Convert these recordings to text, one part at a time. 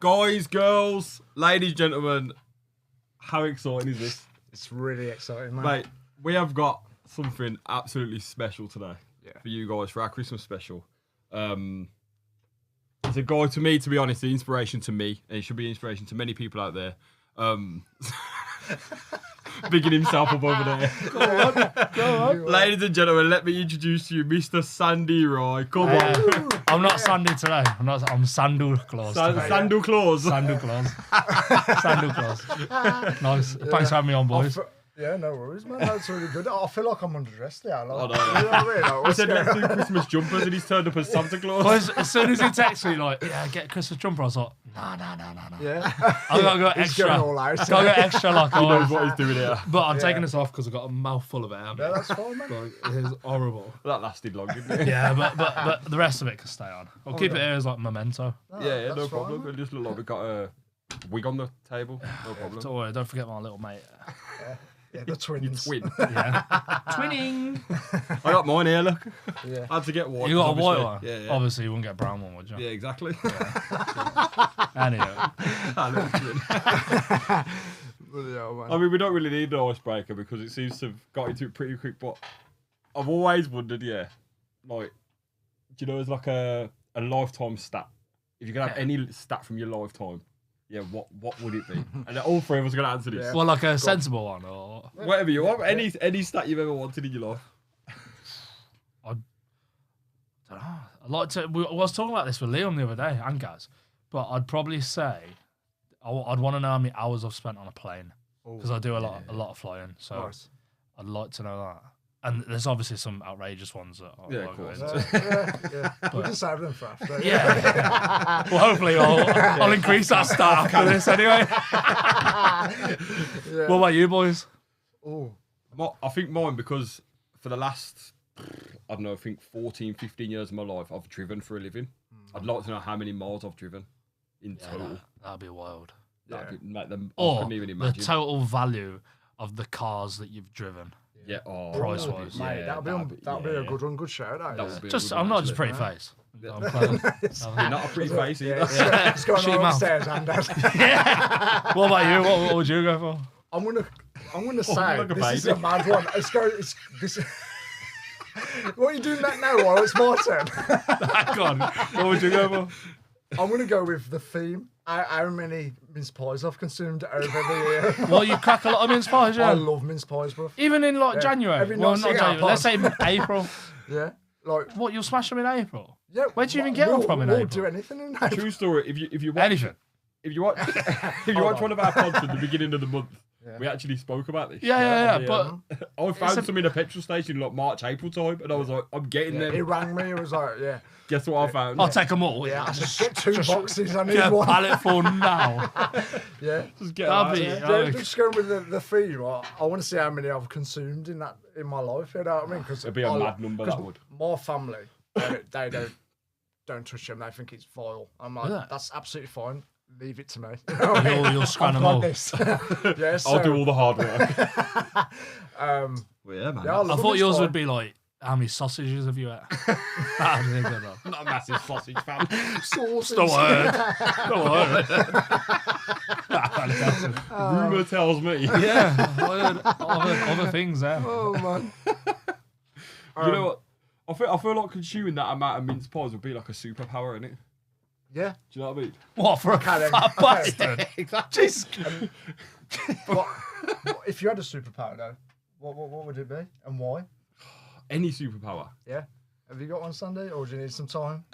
Guys, girls, ladies, gentlemen, how exciting is this? It's really exciting, man. Mate, we have got something absolutely special today for you guys for our Christmas special. It's a guy, to me, to be honest, the inspiration to me, and it should be inspiration to many people out there. Bigging himself up over there. Go on. Ladies and gentlemen, let me introduce to you Mr. Sandy Roy. Come on. I'm not Sandy today. I'm Sandal Claus. Sandal Claus. Sandal Claus. Sandal Claus. Nice. Thanks for having me on, boys. Yeah, no worries, man. That's really good. I feel like I'm underdressed now. Like, I know. You know what I mean? Like, I what's said, going let's do on? Christmas jumpers, and he's turned up as Santa Claus. Boys, as soon as he texted me, like, yeah, get a Christmas jumper, I was like, no. Yeah. I gotta go He's extra. going all out. Gotta go extra, like, He knows oh. what he's doing here. But I'm taking this off because I've got a mouthful of hair. Yeah, that's fine, man. Like, it is horrible. That lasted long, didn't it? Yeah, but the rest of it can stay on. I'll keep it here as like memento. Yeah, no that's problem. fine, It just looked like we got a wig on the table. No problem. Don't worry, don't forget my little mate. Yeah, the twins. Twin. Yeah. Twinning. I got mine here, look. Yeah. I had to get white. You got a white obviously- one? Yeah, yeah. Obviously, you wouldn't get a brown one, would you? Yeah, exactly. Anyway. That little twin. Bloody hell, man. I mean, we don't really need an icebreaker because it seems to have got into it pretty quick, but I've always wondered, like, do you know, there's like a lifetime stat. If you could have any stat from your lifetime, what would it be? And all three of us are going to answer this. Yeah. Well, like a sensible one, or Whatever you want, any stat you've ever wanted in your life. I don't know. I'd like to. I was talking about this with Liam the other day and Gaz, but I'd probably say I'd want to know how many hours I've spent on a plane because I do a lot of flying. So Nice. I'd like to know that. And there's obviously some outrageous ones that I Yeah, won't of go course. into. Yeah. We can save them for after. Yeah. Well, hopefully I'll increase that stat after this anyway. Yeah. What about you boys? Oh, I think mine, because for the last, I don't know, I think 14, 15 years of my life, I've driven for a living. I'd like to know how many miles I've driven in total. That'd be wild. That'd make them, I Or couldn't even the imagine. total value of the cars that you've driven. Yeah, Price-wise. mate, that'd be a good one. Good shout out. That would be a Just good I'm one, not just actually. pretty face. I'm playing. You're not a pretty face either. Yeah, it's going Shut your on mouth. upstairs, and What about you? What would you go for? I'm gonna say like a this is baby. a mad one. It's this. What are you doing that now? While it's my turn. Go on. What would you go for? I'm gonna go with the theme. How many mince pies I've consumed over the year. Well, you crack a lot of mince pies, yeah. I love mince pies, bro. Even in like January. Every Well, night not cigarette January. Let's say pot. April. Yeah, like What, you'll smash them in April? yeah. Where do you even get them from in We'll April? do anything in April. True story. If you watch, Anything. if you watch, if you watch one of our pods at the beginning of the month, we actually spoke about this. Yeah. on the, But I found some in a petrol station like March, April time, and I was like, I'm getting He them. rang me. It was like, yeah, Guess what I found? I'll take them all. yeah. I said, get two boxes. I need Get a one. pallet full now. Yeah. Just get That'd that. be- Yeah, Oh. just going with the theme. Right? I want to see how many I've consumed in my life. You know what I mean? Because It'd be a mad number, that would. My family, they don't touch them. They think it's vile. I'm like, Yeah. that's absolutely fine. Leave it to me. You'll scan them Like all. this. Yeah, so, I'll do all the hard work. Um, Well, yeah, man. yeah, I love thought mince yours pie. would be like, how many sausages have you had? That'd be a good one. Not a massive sausage fan. Sauces. The word. Fantastic. Rumour tells me. Yeah, I heard other things there. Oh man. You know what? I feel like consuming that amount of mince pies would be like a superpower, innit? Yeah. Do you know what I mean? What, for a Okay, then. fat bastard? Exactly. What, if you had a superpower though, what would it be and why? Any superpower. Yeah. Have you got one, Sunday, or do you need some time?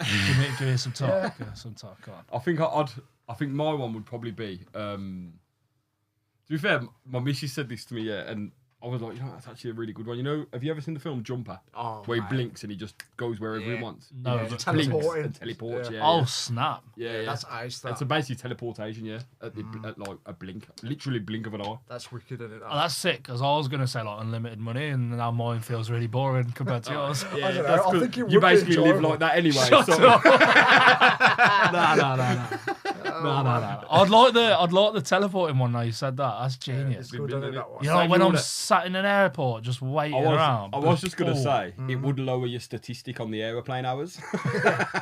Give me some talk. Yeah. Give me some talk. Come on. I think I think my one would probably be. To be fair, my missus said this to me, and I was like, that's actually a really good one. You know, have you ever seen the film Jumper? Oh, Where he mate. blinks and he just goes wherever he Yeah. wants. No, Yeah, but- Blinks teleporting. and teleports. Yeah. Oh, snap. yeah. That's ice. It's a basically teleportation. Yeah, at like a blink, literally blink of an eye. That's wicked, isn't it? Oh, that's sick, because I was going to say like unlimited money, and now mine feels really boring compared to yours. Yeah, don't know, that's I 'cause think it you would be basically live enjoyable. like that anyway. Shut so up. Nah. No. I'd like the teleporting one. Now you said that. That's genius. It's good, isn't it, that one? You know, Save when all I'm that- sat in an airport just waiting around. I was just gonna bored. say it would lower your statistic on the aeroplane hours.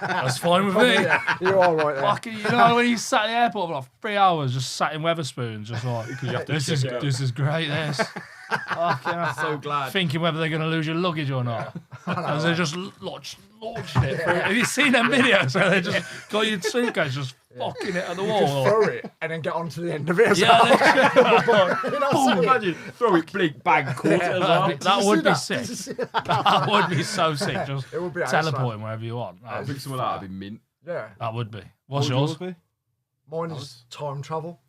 That's fine with me. Yeah, you are right there. Fucking, you know, when you sat in the airport for like 3 hours, just sat in Weatherspoons, just like you have to this check it out. is great. This. Fucking hell. So glad. Thinking whether they're going to lose your luggage or not. As they just launched it. Have you seen them videos where they just got your suitcase just fucking it at the Just wall? throw it and then get onto the end of it as Yeah, well. You know what I'm saying? Imagine throw it, blink, bang, caught it as well. that Did you would see be that? sick. Did you see that? That would be so sick. Just It would be teleporting wherever you want. I think some of that would be mint. Yeah, That would be. What's What would yours? be? mine is time travel.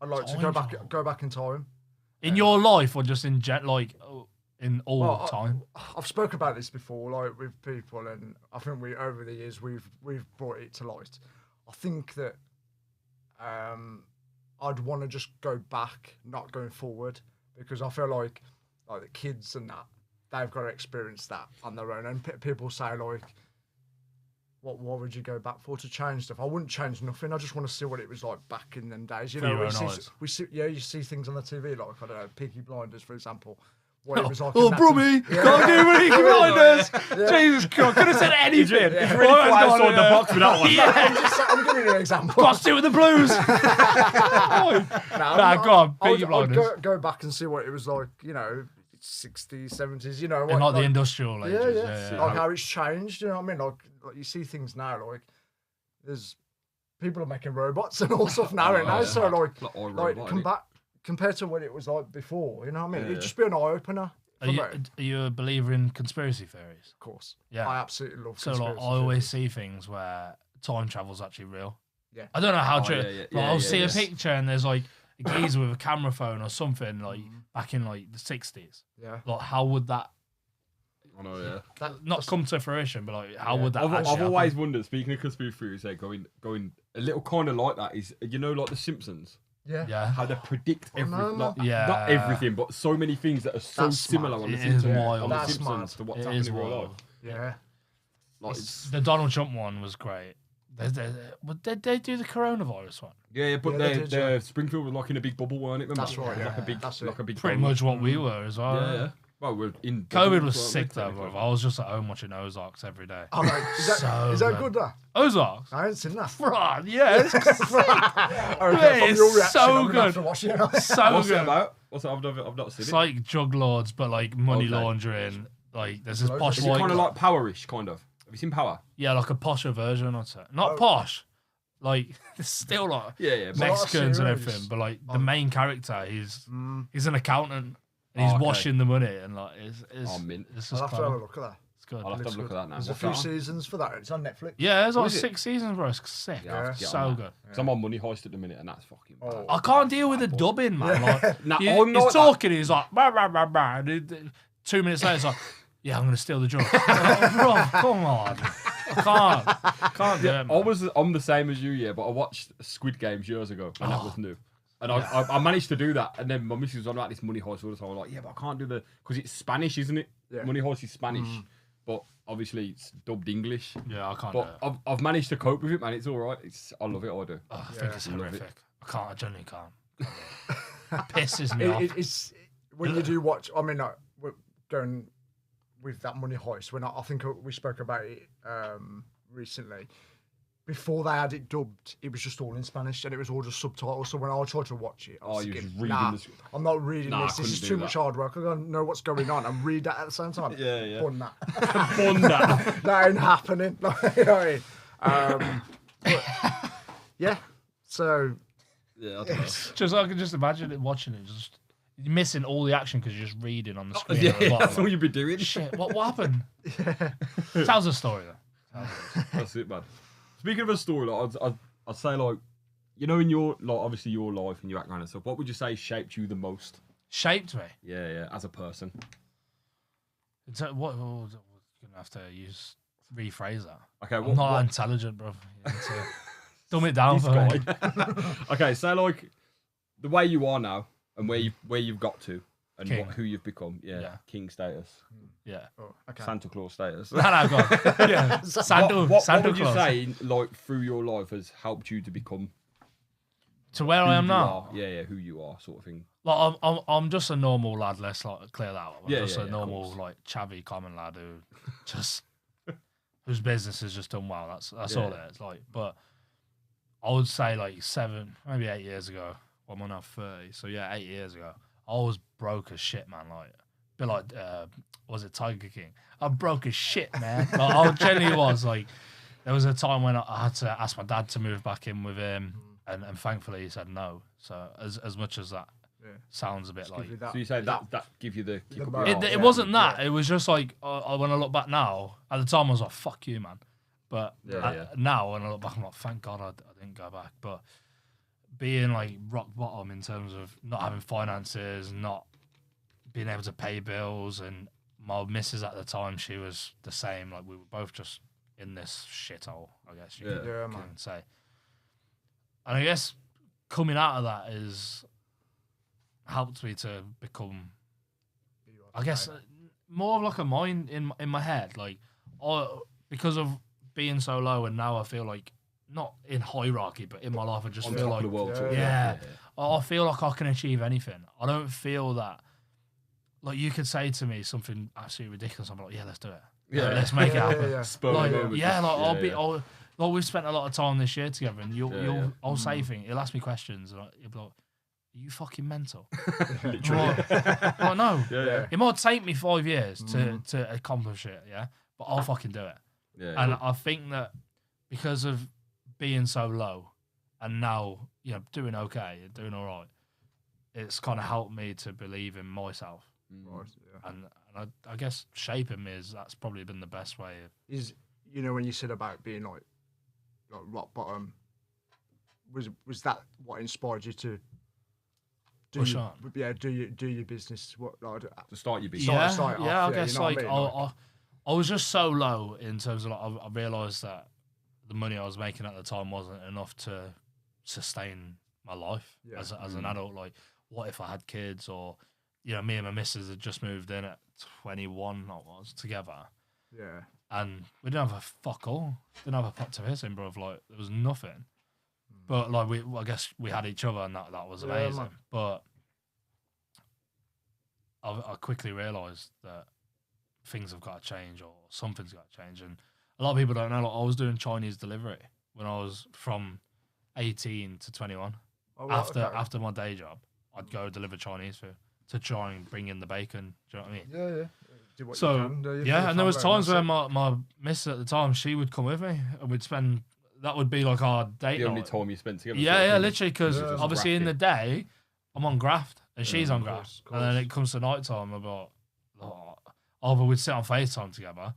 I'd like to Time travel? go back in time. In your life or just in in all Well, time? I've spoken about this before, like with people, and I think we over the years we've brought it to light. I think that I'd want to just go back, not going forward, because I feel like the kids and that they've got to experience that on their own. And people say like, what would you go back for to change stuff? I wouldn't change nothing. I just want to see what it was like back in them days. You For know, your own eyes. we see you see things on the TV like I don't know, Peaky Blinders, for example. What it was like. Oh, in that Brummy! Yeah. Can't do Peaky Blinders! Jesus Christ, could have said anything. It's really What fly has outside gone the on box with that one. Yeah, I'm giving you an example. got to with the blues. Nah, go on, Peaky I'd Blinders. go back and see what it was like, you know, 60s, 70s, you know. And What, like the industrial yeah, ages. yeah. Yeah. Like how it's changed, you know what I mean? Like you see things now, like there's people are making robots and all stuff now, and now. yeah. So like iRobot, come back compared to what it was like before, you know what I mean? Yeah, It'd yeah. just be an eye opener. Are you a believer in conspiracy theories? Of course. Yeah. I absolutely love So like, I conspiracy always theories. see things where time travel's actually real. Yeah. I don't know how Oh, true. yeah, yeah, Like, yeah, I'll yeah, see yeah. a picture and there's like a geezer with a camera phone or something like back in like the 60s. Yeah. Like how would that I know, yeah. not come to fruition, but like how Yeah. would that I've actually always happen? wondered, speaking of conspiracy theories, going a little kind of like that is, you know, like The Simpsons, Yeah. Yeah. how they predict Oh, no, everything, no. not Yeah. everything, but so many things that are so That's similar smart. on The It is Simpsons, wild. on The That's Simpsons smart. to what's It happening is in real wild. life. Yeah. Like, it's, The Donald Trump one was great. Did they do the coronavirus one? yeah, but Yeah, they did, yeah. Springfield was like in a big bubble, weren't it? Remember? That's right, Like yeah. a big, That's like it. a big. Pretty bubble. much what we were as well. Yeah, yeah. Well, we're in. COVID bubbles, was weren't sick we, though, technically? bro. I was just at home watching Ozarks every day. All right. Is that, So is that good. good, though? Ozarks? I haven't seen that. Right, yeah, it's Okay, from it's your reaction, so I'm gonna good. have to watch it. so What's it good. about? What's it? I've not seen It's it. like drug lords, but like money Okay. laundering. Like there's this Loads of posh Is it white kind of guy- like Powerish, kind of? Have you seen Power? yeah, like a posher version. I'd say not Oh. posh. Like it's still like Yeah, but lot of Mexicans and series. everything, but like the Oh. main character, he's Mm, an accountant. And he's Oh, okay. washing the money and like it's Oh, mint. it's I'll just have to have a clever. look at that. It's good. I'll have to have a look at that now. There's a What's few that on? seasons for that. It's on Netflix. Yeah, there's like is it? 6 seasons, bro. It's sick. Yeah, I'll have to get so on that. good. 'Cause I'm on Money Heist at the minute, and that's fucking bad. Oh. I can't deal with the dubbing, man. Like, Nah, he- I'm not he's that- talking, he's like, bah, bah, bah, bah. And 2 minutes later, it's like, yeah, I'm going to steal the joke. Bro, come on. I can't do it, man. I'm the same as you, yeah, but I watched Squid Games years ago, and that was new. And I managed to do that, and then my missus was on about this Money Heist all the time. I'm like, yeah, but I can't do because it's Spanish, isn't it? Yeah. Money Heist is Spanish, but obviously it's dubbed English. Yeah, I can't do But it. I've managed to cope with it, man. It's all right. I love it. I do. Oh, I think Yeah. it's Love it. horrific. I genuinely can't. It pisses me off. It's when you do watch. I mean, we're going with that Money Heist. When I think we spoke about it recently. Before they had it dubbed, it was just all in Spanish and it was all just subtitles. So when I tried to watch it, I was Oh, you were thinking, just reading nah, this- I'm not reading Nah, I this. This is couldn't too do much that. hard work. I gotta know what's going on and read that at the same time. Yeah, yeah. Fun that. Fun that. That ain't happening. Like, you know what I mean? But, yeah. So Yeah, I don't know. Just I can just imagine it watching it, just you're missing all the action because you're just reading on the screen. Yeah, at the bottom, that's all you'd be doing. Shit, what happened? Tells a story though. That's it, man. Speaking of a story, like, I'd say, like, you know, in your, like, obviously your life and your background and stuff, what would you say shaped you the most? Shaped me. Yeah, yeah, as a person. It's what we're gonna have to rephrase that. Okay, I'm not intelligent, bro. You need to dumb it down this for me. guy. Okay, so like the way you are now and where you've got to and King. who you've become. Yeah, Yeah. king status, Yeah. oh, okay. Santa Claus status. No, go on. Yeah. Santa what Santa would you Claus. say, like, through your life has helped you to become To where Who I am you now. are. Yeah, who you are, sort of thing. Like I'm just a normal lad. Let's like clear that up. I'm Yeah, just yeah, a of normal course. like chavvy common lad who just whose business has just done well. That's all Yeah. it is. Like, but I would say like 7, maybe 8 years ago. Well, I'm now 30, so yeah, 8 years ago, I was broke as shit, man. Like, a bit like was it Tiger King? I'm broke as shit, man. Like, I genuinely was like. There was a time when I had to ask my dad to move back in with him, and thankfully he said no. So as much as that sounds a bit Just like give you that. So you say that give you the kick up mo- your it, arse. it wasn't that. It was just like when I look back now. At the time, I was like, "Fuck you, man." But Yeah. now, when I look back, I'm like, "Thank God I didn't go back." But being like rock bottom in terms of not having finances, not being able to pay bills, and my missus at the time, she was the same. Like we were both just in this shithole, I guess you Yeah. could, Yeah, can man. say. And I guess coming out of that is helped me to become, I guess, more of like a mind in my head, like, because of being so low, and now I feel like not in hierarchy, but in my life, I just On feel top like of the world. yeah, sort of. yeah. I feel like I can achieve anything. I don't feel that. Like you could say to me something absolutely ridiculous, I'm like, yeah, let's do it. Yeah. Let's make it happen. Yeah. Spur of Like, the moment, yeah, just- like I'll be, yeah. like we've spent a lot of time this year together, and Yeah. I'll say things. He'll ask me questions, and you'll be like, "Are you fucking mental?" Literally. Well, no. Yeah. It might take me 5 years to accomplish it, yeah, but I'll fucking do it. Yeah. And I think that because of being so low, and now doing okay and doing all right, it's kind of helped me to believe in myself. Right, yeah. And I guess shaping me that's probably been the best way. Is when you said about being like rock bottom, was that what inspired you to Push on? do your business? What like, To start your business. Yeah. Yeah, start it yeah. off, I yeah, guess you know what like I mean? I was just so low in terms of like I realised that the money I was making at the time wasn't enough to sustain my life Yeah. as an adult. Like, what if I had kids, or me and my missus had just moved in at 21, I was together, yeah, and we didn't have a fuck all, didn't have a pot to piss in, bro. Like, there was nothing. But like I guess we had each other, and that was Yeah, amazing. man. But I quickly realised that things have got to change, or something's got to change. And a lot of people don't know. Like, I was doing Chinese delivery when I was from 18 to 21. Oh, right, okay. After my day job, I'd go deliver Chinese food to try and bring in the bacon. Do you know what I mean? Yeah, yeah. Do what you So can, do you, for yeah, the and there was family, times that's where it. my missus at the time, she would come with me, and we'd spend. That would be like our date The only night. time you spent together. Yeah, sort of yeah, thing. literally, because Yeah. obviously in the day, I'm on graft and she's on of graft, course, and then it comes to night time about either we'd sit on FaceTime together,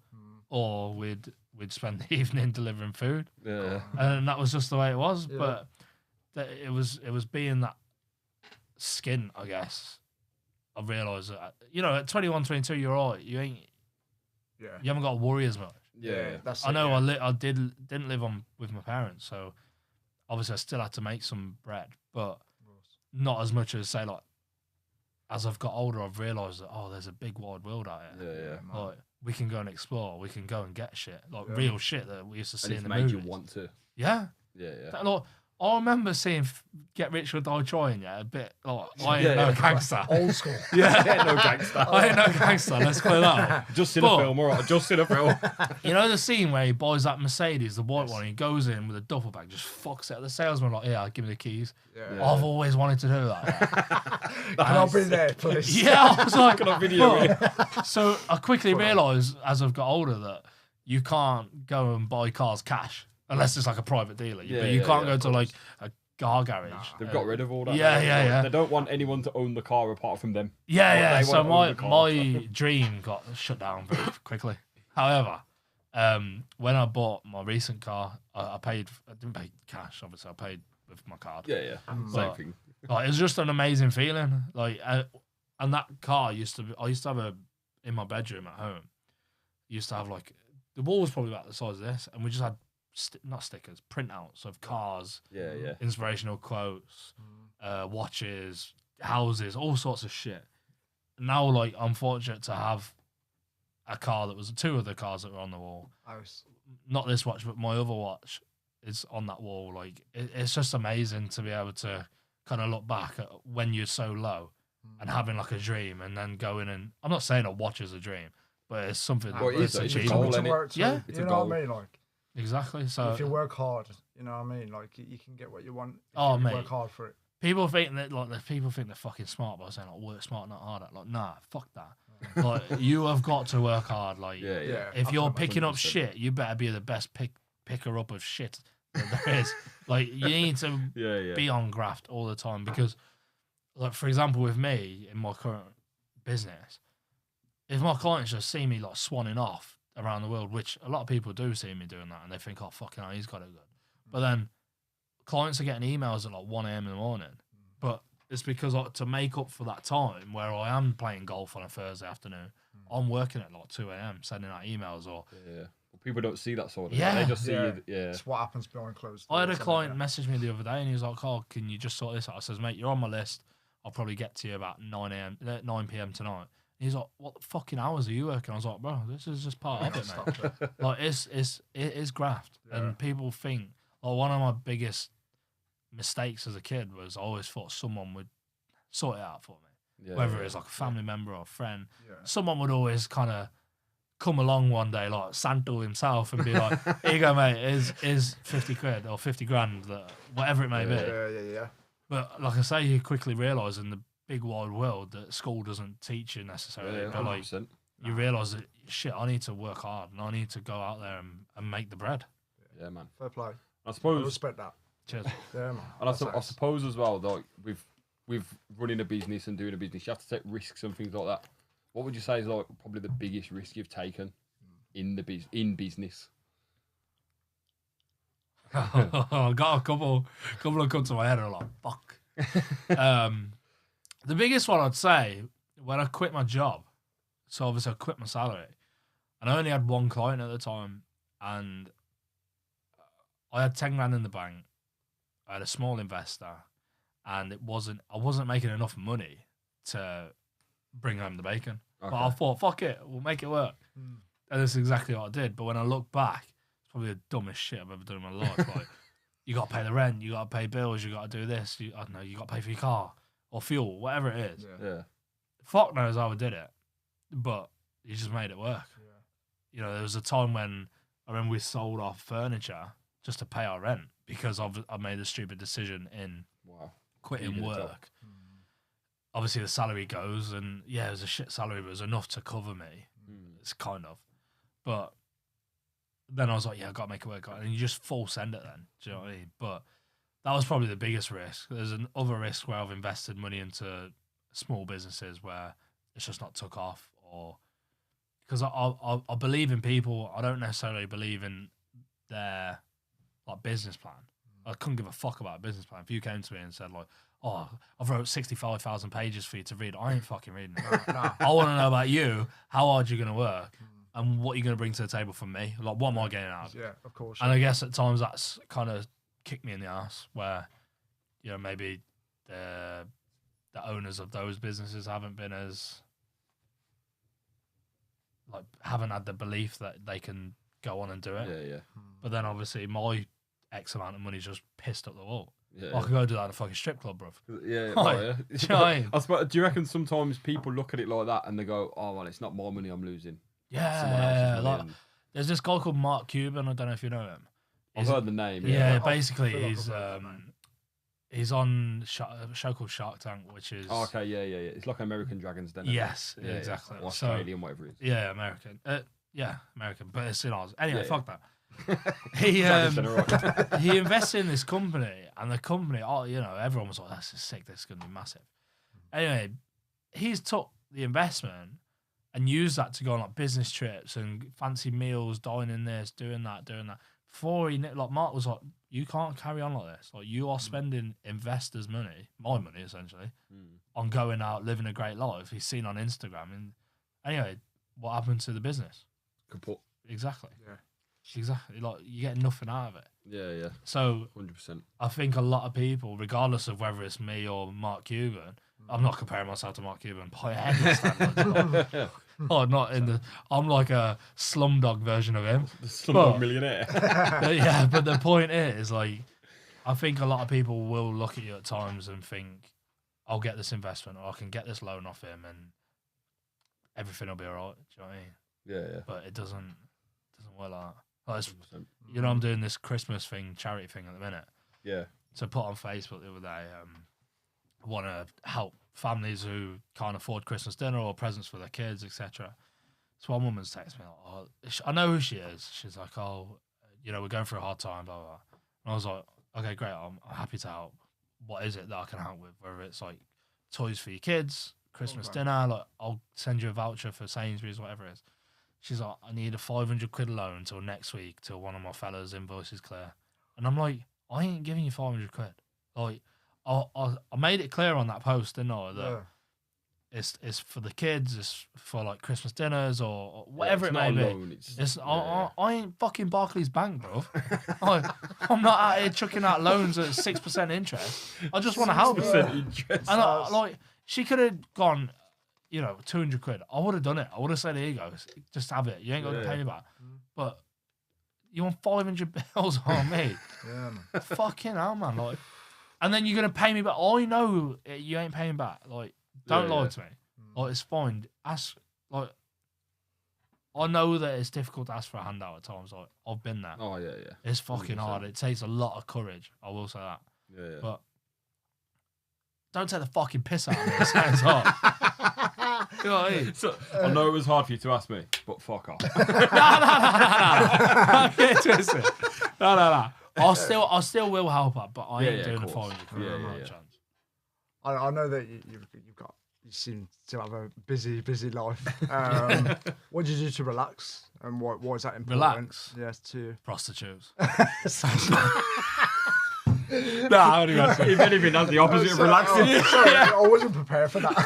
or we'd spend the evening delivering food, Yeah. and that was just the way it was. Yeah. But it was being that skin, I guess. I realised that at 21, 22, you're all right. You haven't got to worry as much. Yeah. That's I it, know yeah. I didn't live with my parents, so obviously I still had to make some bread, but not as much as say like as I've got older, I've realised that there's a big wide world out here. Yeah. Yeah. Like, we can go and explore, we can go and get shit, like Yeah. real shit that we used to see And in it's the made movies. you want to. Yeah, Yeah. Yeah. Like, I remember seeing Get Rich or Die Trying, a bit like I ain't Yeah, no yeah. gangster. Old school. Yeah, no gangster. I ain't no gangster. Let's clear that up. Just in But- a film, alright. Just in a film. You know the scene where he buys that Mercedes, the white one, he goes in with a duffel bag, just fucks it. The salesman like, yeah, give me the keys. Yeah. I've always wanted to do that. Can I be there, please? Yeah, I was like, Can I video it? so I quickly realised as I've got older that you can't go and buy cars cash unless it's like a private dealer. Yeah, But you yeah, can't yeah, go of to like a car garage. They've got rid of all that. Yeah, now. yeah, yeah. They don't want anyone to own the car apart from them. Yeah, Well, yeah. they So wanna own the car. my dream got shut down very quickly. However, when I bought my recent car, I didn't pay cash, obviously. I paid with my card. Yeah, yeah. Same But- thing. Like, it was just an amazing feeling. Like, and that car I used to have in my bedroom at home. Used to have like the wall was probably about the size of this, and we just had not stickers, printouts of cars, Yeah, yeah. inspirational quotes, watches, houses, all sorts of shit. Now, like, I'm fortunate to have a car that was two of the cars that were on the wall. House. Not this watch, but my other watch is on that wall. Like it's just amazing to be able to kind of look back at when you're so low and having like a dream, and then going and I'm not saying a watch is a dream, but it's something Well, that's it's a achievable. goal, to innit? work to, Yeah. It's you a know goal. what I mean? Like, Exactly. So if you work hard, you know what I mean? Like, you can get what you want. If Oh, you mate. work hard for it. people think that people think they're fucking smart by saying like work smart, not harder. Like, nah, fuck that. Like, you have got to work hard. Like, Yeah, yeah. if you're picking up 100%. shit, you better be the best picker up of shit that there is. Like, you need to Yeah, yeah. be on graft all the time because, like, for example, with me in my current business, if my clients just see me like swanning off around the world, which a lot of people do see me doing that, and they think, oh, fucking hell, he's got it good. But then clients are getting emails at like 1 a.m. in the morning. But it's because to make up for that time where I am playing golf on a Thursday afternoon, I'm working at like 2 a.m. sending out emails. Or Yeah. Well, people don't see that sort of Yeah. They just see Yeah. you. Yeah. It's what happens behind closed I had doors, a isn't it? client Yeah. message me the other day, and he was like, "Oh, can you just sort this out?" I says, "Mate, you're on my list. I'll probably get to you about 9 p.m. tonight." And he's like, "What the fucking hours are you working?" I was like, "Bro, this is just part of it, Stop mate. it. Like, it is graft." Yeah. And people think, like, one of my biggest mistakes as a kid was I always thought someone would sort it out for me, Yeah. whether yeah. it's like a family member or a friend. Yeah. Someone would always kind of come along one day, like Santo himself, and be like, "Here you go, mate. Is 50 quid or 50 grand, whatever it may be." Yeah. But like I say, you quickly realise in the big wide world that school doesn't teach you necessarily. Yeah, but like 100%. you realise that shit, I need to work hard and I need to go out there and make the bread. Yeah, man. Fair play. I I suppose, respect that. Cheers. Yeah, man. and I, That's nice. suppose as well, like with running a business and doing a business, you have to take risks and things like that. What would you say is like probably the biggest risk you've taken in business? I got a couple of come to my head and I'm like, fuck. The biggest one I'd say when I quit my job, so obviously I quit my salary, and I only had one client at the time, and I had 10 grand in the bank. I had a small investor, and I wasn't making enough money to bring home the bacon. Okay. But I thought, fuck it, we'll make it work. And that's exactly what I did. But when I look back, it's probably the dumbest shit I've ever done in my life. Like, you got to pay the rent, you got to pay bills, you got to do this. I don't know, you got to pay for your car or fuel, whatever it is. Yeah. Yeah. Fuck knows how I did it, but you just made it work. Yeah. You know, there was a time when I remember we sold our furniture just to pay our rent because I made a stupid decision in Wow. quitting Leaving the job. work. Obviously, the salary goes, and yeah, it was a shit salary, but it was enough to cover me. It's kind of. But then I was like, yeah, I got to make it work. And you just full send it then. Do you know what I mean? But that was probably the biggest risk. There's another risk where I've invested money into small businesses where it's just not took off, or because I believe in people. I don't necessarily believe in their like business plan. I couldn't give a fuck about a business plan. If you came to me and said like, "Oh, I've wrote 65,000 pages for you to read," I ain't fucking reading it. Nah. I want to know about you, how hard you're gonna work, and what you're gonna bring to the table from me. Like, what am I getting out of it? Yeah, of course. And I guess at times that's kind of kicked me in the ass, where you know maybe the owners of those businesses haven't been as like haven't had the belief that they can go on and do it. Yeah, yeah. But then obviously my X amount of money's just pissed up the wall. Yeah. I could go do that at a fucking strip club, bruv. Yeah, Like, oh, yeah. do you know what I mean? I suppose, do you reckon sometimes people look at it like that and they go, "Oh well, it's not my money I'm losing. It's someone else's Yeah, money," like, and there's this guy called Mark Cuban. I don't know if you know him. I've He's- heard the name. Yeah, I basically feel like he's I've heard that name. he's on a show called Shark Tank, which is Oh, okay, yeah. It's like American Dragons, then. isn't it? yes, Yeah, exactly. Or So Australian, whatever it is. yeah, American. Yeah, American, but it's in Oz. Anyway, Yeah, fuck that. He Dragons Den, alright. he invested in this company, and the company, oh, you know, everyone was like, "That's just sick. This is going to be massive." Anyway, he's took the investment and used that to go on like business trips and fancy meals, dining this, doing that. Before like Mark was like, "You can't carry on like this. Like, you are spending investors' money, my money essentially, on going out living a great life." He's seen on Instagram, and anyway, what happened to the business? Kaput. Exactly. Yeah. Exactly. Like, you get nothing out of it. Yeah, So 100%. I think a lot of people, regardless of whether it's me or Mark Cuban, I'm not comparing myself to Mark Cuban by any standards. Oh, not in the. I'm like a slumdog version of him. The Slumdog Millionaire. But yeah, but the point is, like, I think a lot of people will look at you at times and think, I'll get this investment or I can get this loan off him and everything will be all right. Do you know what I mean? Yeah. But it doesn't work like that. Like, you know, I'm doing this Christmas thing, charity thing at the minute. Yeah. So put on Facebook the other day, I want to help families who can't afford Christmas dinner or presents for their kids, etc. So one woman's texted me, like, oh, I know who she is. She's like, oh, you know, we're going through a hard time, blah, blah, blah. And I was like, okay, great, I'm happy to help. What is it that I can help with? Whether it's like toys for your kids, Christmas dinner, like I'll send you a voucher for Sainsbury's, whatever it is. She's like, I need a 500 quid loan until next week till one of my fellas' invoices clear. And I'm like, I ain't giving you 500 quid. Like, I made it clear on that post, didn't I? That it's for the kids, it's for like Christmas dinners or whatever it may be. I ain't fucking Barclays Bank, bro. I'm not out here chucking out loans at 6% interest. I just want to help you. And like, she could have gone, you know, 200 quid. I would have done it. I would have said, here you go, just have it. You ain't got to pay me back. But you want 500 bills on me? Yeah, man. Fucking hell, man. Like, and then you're gonna pay me back. I know you ain't paying back. Like, don't lie to me. Like, it's fine. Ask. Like, I know that it's difficult to ask for a handout at times. Like, I've been there. Oh yeah. It's fucking 100%. hard. It takes a lot of courage. I will say that. Yeah. But don't take the fucking piss out of me. It sounds hard. You know what I mean? So, I know it was hard for you to ask me, but fuck off. No. I still will help her, but I ain't doing the of 500 course. quid. Yeah. Chance. I know that you seem to have a busy life. What did you do to relax? And why is that important? Relax? Yes, to Prostitutes. No, I only got If anything, that's the opposite of relaxing. Sorry, I wasn't prepared for that.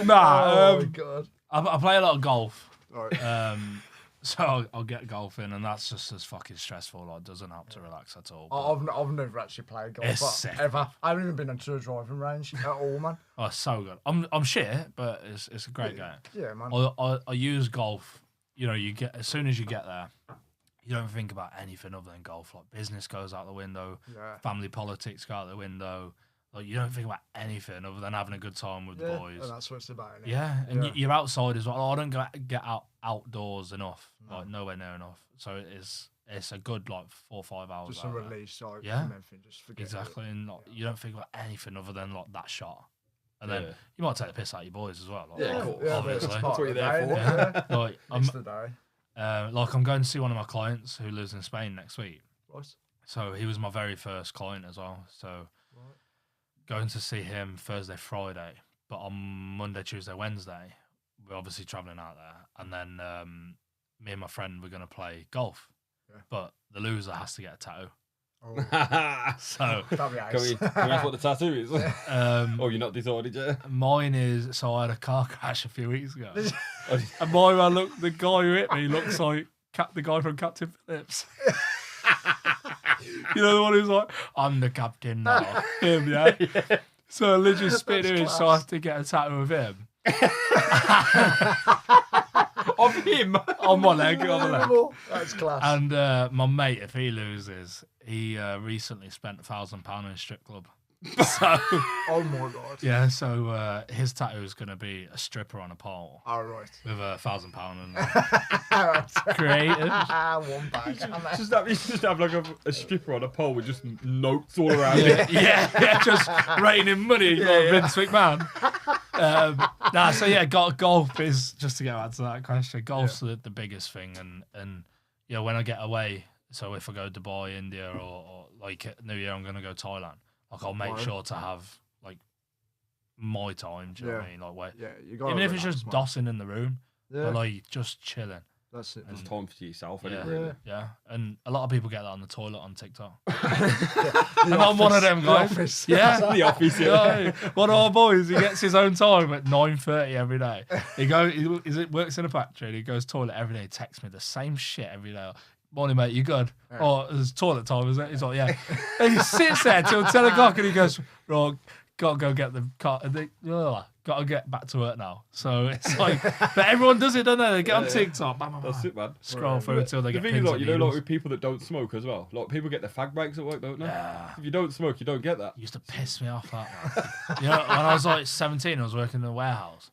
Nah, my god. I play a lot of golf. Right. So I'll get golfing, and that's just as fucking stressful. Like, doesn't help to relax at all. I've never actually played golf. It's but sick. Ever. I haven't even been to a driving range at all, man. Oh, it's so good. I'm shit, but it's a great game. Yeah, man. I use golf. You know, you get as soon as you get there, you don't think about anything other than golf. Like, business goes out the window, family politics go out the window. Like, you don't think about anything other than having a good time with the boys. And that's what it's about. Isn't it? Yeah, and you're outside as well. Oh, I don't get outdoors enough, like nowhere near enough. So it's a good like 4 or 5 hours. Just a release, like, Yeah. from everything. Just forget Exactly, it. and like, you don't think about anything other than like that shot. And then you might take the piss out of your boys as well. Like, Yeah, cool. Yeah, obviously. that's what you're there for. Yeah. Like, It's the day. I'm going to see one of my clients who lives in Spain next week. Right. So he was my very first client as well. So going to see him Thursday, Friday, but on Monday, Tuesday, Wednesday, we're obviously traveling out there, and then me and my friend we're going to play golf. Yeah. But the loser has to get a tattoo. Oh, So that'd be Can we nice. ask what the tattoo is? um, Oh, you're not decided yet? mine is. So I had a car crash a few weeks ago, and my man the guy who hit me looks like the guy from Captain Phillips. You know the one who's like, I'm the captain now. Him, yeah? So I literally spit him, so I have to get a tattoo of him. Of him? On my leg, on my leg. That's class. And my mate, if he loses, he recently spent £1,000 in a strip club. So Oh my god. yeah, so his tattoo is gonna be a stripper on a pole All right. with £1,000 and creative. One bag. Just have like a stripper on a pole with just notes all around it. Yeah, just raining money. Vince McMahon. So yeah, golf is, just to get back to that question. Golf's the biggest thing, and you know, when I get away, so if I go Dubai, India, or like New Year, I'm gonna go Thailand. Like, I'll make sure to have like my time. Do you know what I mean? Like, wait, Yeah, you got. even if it's just dossing in the room, Yeah, but like just chilling. that's it. It's time for yourself, Yeah, isn't it, really? yeah. And a lot of people get that on the toilet on TikTok. And I'm one of them guys. Yeah. The office, yeah. Yeah, one of our boys, he gets his own time at 9:30 every day. He works in a factory and he goes toilet every day. He texts me the same shit every day. morning, mate, you good? Yeah. Oh, it's toilet time, isn't it? He's like, yeah. And he sits there till 10 o'clock and he goes, right, got to go get the car. Got to get back to work now. So it's like, but everyone does it, don't they? They get on TikTok. Bam, bam, That's bam, it, man. scroll through until they The get thing pins is, and like, you know, like needles. with people that don't smoke as well. Like people get their fag breaks at work, don't they? Yeah. If you don't smoke, you don't get that. It used to piss me off, that, man. You know, when I was like 17, I was working in a warehouse.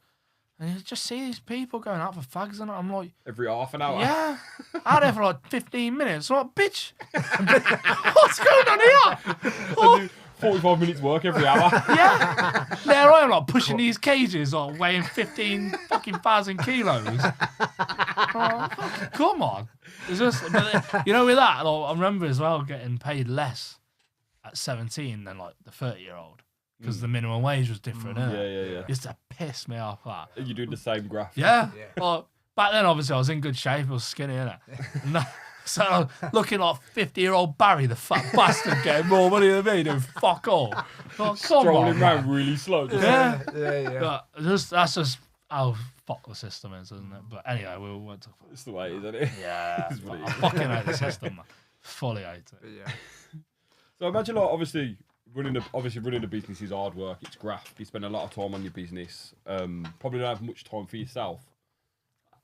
And you just see these people going out for fags and I'm like, Every half an hour. yeah, out there for like 15 minutes. I'm like, bitch, what's going on here? I do 45 minutes work every hour. Yeah. There I am, like, pushing these cages, like, weighing 15,000 kilos. Oh, fucking come on. It's just, but, you know, with that, like, I remember as well getting paid less at 17 than, like, the 30-year-old. Because the minimum wage was different, innit? Yeah. Used to piss me off, that. You do the same graph. Yeah. Yeah. Well, back then, obviously, I was in good shape. I was skinny, innit? No, so I was looking like 50-year-old Barry, the fat bastard, getting more money than me, doing fuck all. Oh, come on, Strolling man. around really slow. Just Yeah. Yeah. But that's just how fuck the system is, isn't it? But anyway, we won't talk about It's the way it is, isn't it? Yeah. It's what it I is. fucking hate the system, man. Fully hate it. But yeah. So imagine, like, obviously running a business is hard work. It's graft. You spend a lot of time on your business. Probably don't have much time for yourself.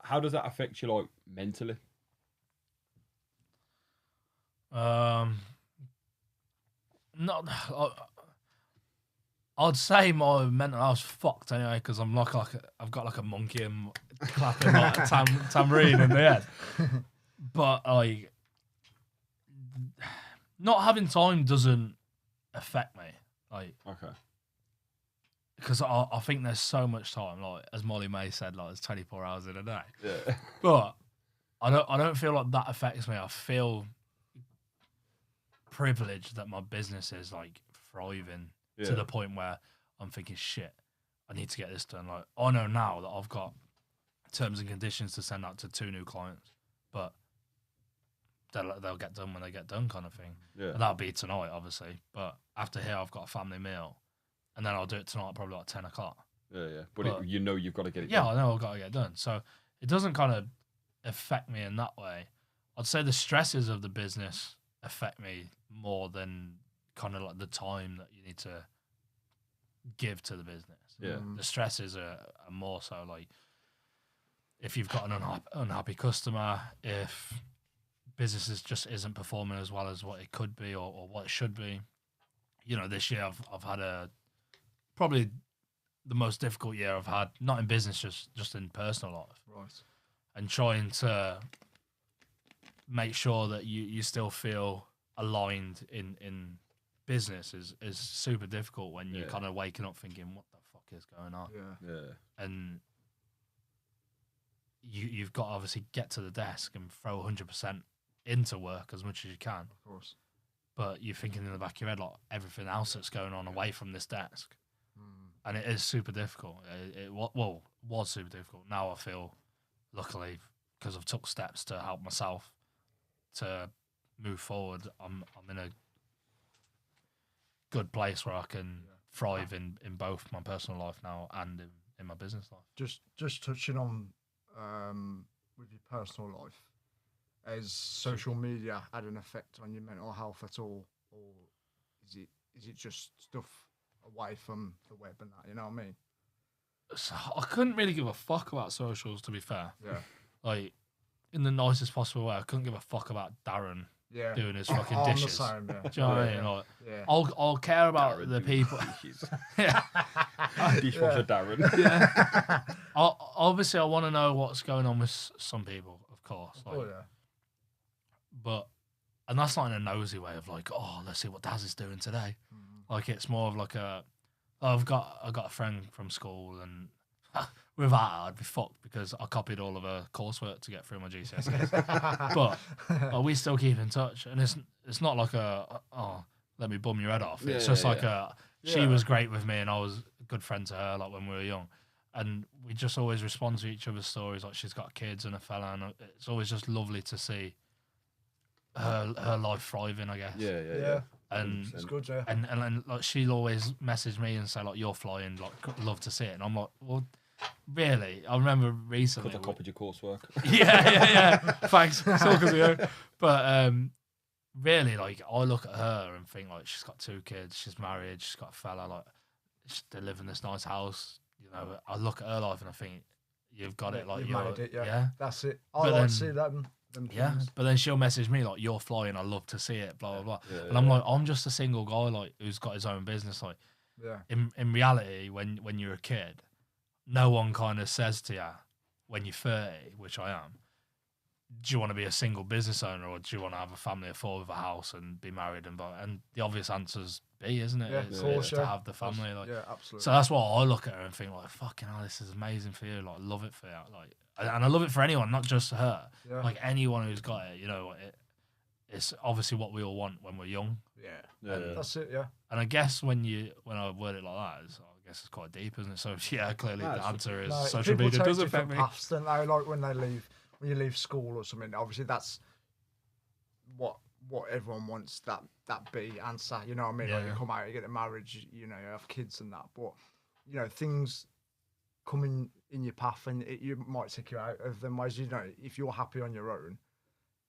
How does that affect you, like, mentally? Not. I'd say my mental health's fucked anyway because I'm I've got like a monkey and clapping like a tambourine in the head. But like, not having time doesn't affect me. Like, Okay. because I think there's so much time. Like as Molly May said, like there's 24 hours in a day. Yeah. But I don't feel like that affects me. I feel privileged that my business is like thriving to Yeah. the point where I'm thinking, shit, I need to get this done. Like I know now that I've got terms and conditions to send out to 2 new clients, but they'll get done when they get done, kind of thing. Yeah. And that'll be tonight, obviously. But after here, I've got a family meal, and then I'll do it tonight, probably like 10 o'clock. Yeah. But you know you've got to get it Yeah, done. I know I've got to get it done. So it doesn't kind of affect me in that way. I'd say the stresses of the business affect me more than kind of like the time that you need to give to the business. Yeah. The stresses are more so like if you've got an unhappy customer, if business just isn't performing as well as what it could be or what it should be. You know, this year I've had probably the most difficult year I've had, not in business, just in personal life. Right. And trying to make sure that you still feel aligned in business is super difficult when you're Yeah. kind of waking up thinking, what the fuck is going on? Yeah. Yeah. And you've got to obviously get to the desk and throw 100% into work as much as you can. Of course. But you're thinking in the back of your head, like, everything else that's going on away from this desk. Mm. And it is super difficult. It was super difficult. Now I feel, luckily, because I've took steps to help myself to move forward, I'm in a good place where I can thrive in both my personal life now and in my business life. Just touching on with your personal life, has social media had an effect on your mental health at all, or is it just stuff away from the web and that? You know what I mean? So I couldn't really give a fuck about socials, to be fair. Yeah. Like, in the nicest possible way, I couldn't give a fuck about Darren Yeah. doing his fucking I'm the dishes. same, yeah. Do you know what I mean? Like, Yeah. I'll care about Darren the doing people. dishes. Yeah. Dishwasher Darren. Yeah. Obviously, I want to know what's going on with some people, of course. Like, Oh yeah. and that's not in a nosy way of like, oh, let's see what Daz is doing today. Like, it's more of like I've got a friend from school, and with that, I'd be fucked because I copied all of her coursework to get through my GCSEs. But we still keep in touch, and it's not like let me bum your head off. It's Yeah, just yeah, like she Yeah. was great with me, and I was a good friend to her, like when we were young. And we just always respond to each other's stories. Like, she's got kids and a fella, and it's always just lovely to see her life thriving, I guess. Yeah. And 100%. It's good, yeah. and like, she'll always message me and say, like, you're flying, like, love to see it. And I'm like, well, really, I remember recently. Because I copied your coursework. yeah. Thanks. It's all 'cause of you. But really, like, I look at her and think, like, she's got 2 kids, she's married, she's got a fella, like, they live in this nice house. You know, I look at her life and I think, you've got it, like, You've you're, made it, yeah. yeah. That's it. I But like then- to see them Yeah, things. but then she'll message me like, "You're flying. I love to see it." Blah blah blah. Yeah, and I'm like, I'm just a single guy like who's got his own business. Like Yeah. in reality, when you're a kid, no one kind of says to you when you're 30, which I am, do you want to be a single business owner or do you want to have a family of 4 with a house and be married and blah? And the obvious answer's B, isn't it? Yeah, It's, of course, it's to yeah. have the family. Like, Yeah, absolutely. so that's why I look at her and think like, fucking hell, this is amazing for you. Like, love it for you. Like, and I love it for anyone, not just her. yeah. Like anyone who's got it, you know, it's obviously what we all want when we're young. yeah. Yeah. That's it, yeah. And I guess when I word it like that, I guess it's quite deep, isn't it? So yeah, clearly No, the it's- answer is No, social people media take does affect different me. paths, don't they? Like when you leave school or something, obviously that's what everyone wants that B answer, you know what I mean? Like you Yeah. come out, you get a marriage, you know, you have kids and that, but you know, things come in your path and you might take you out of them ways, you know, if you're happy on your own,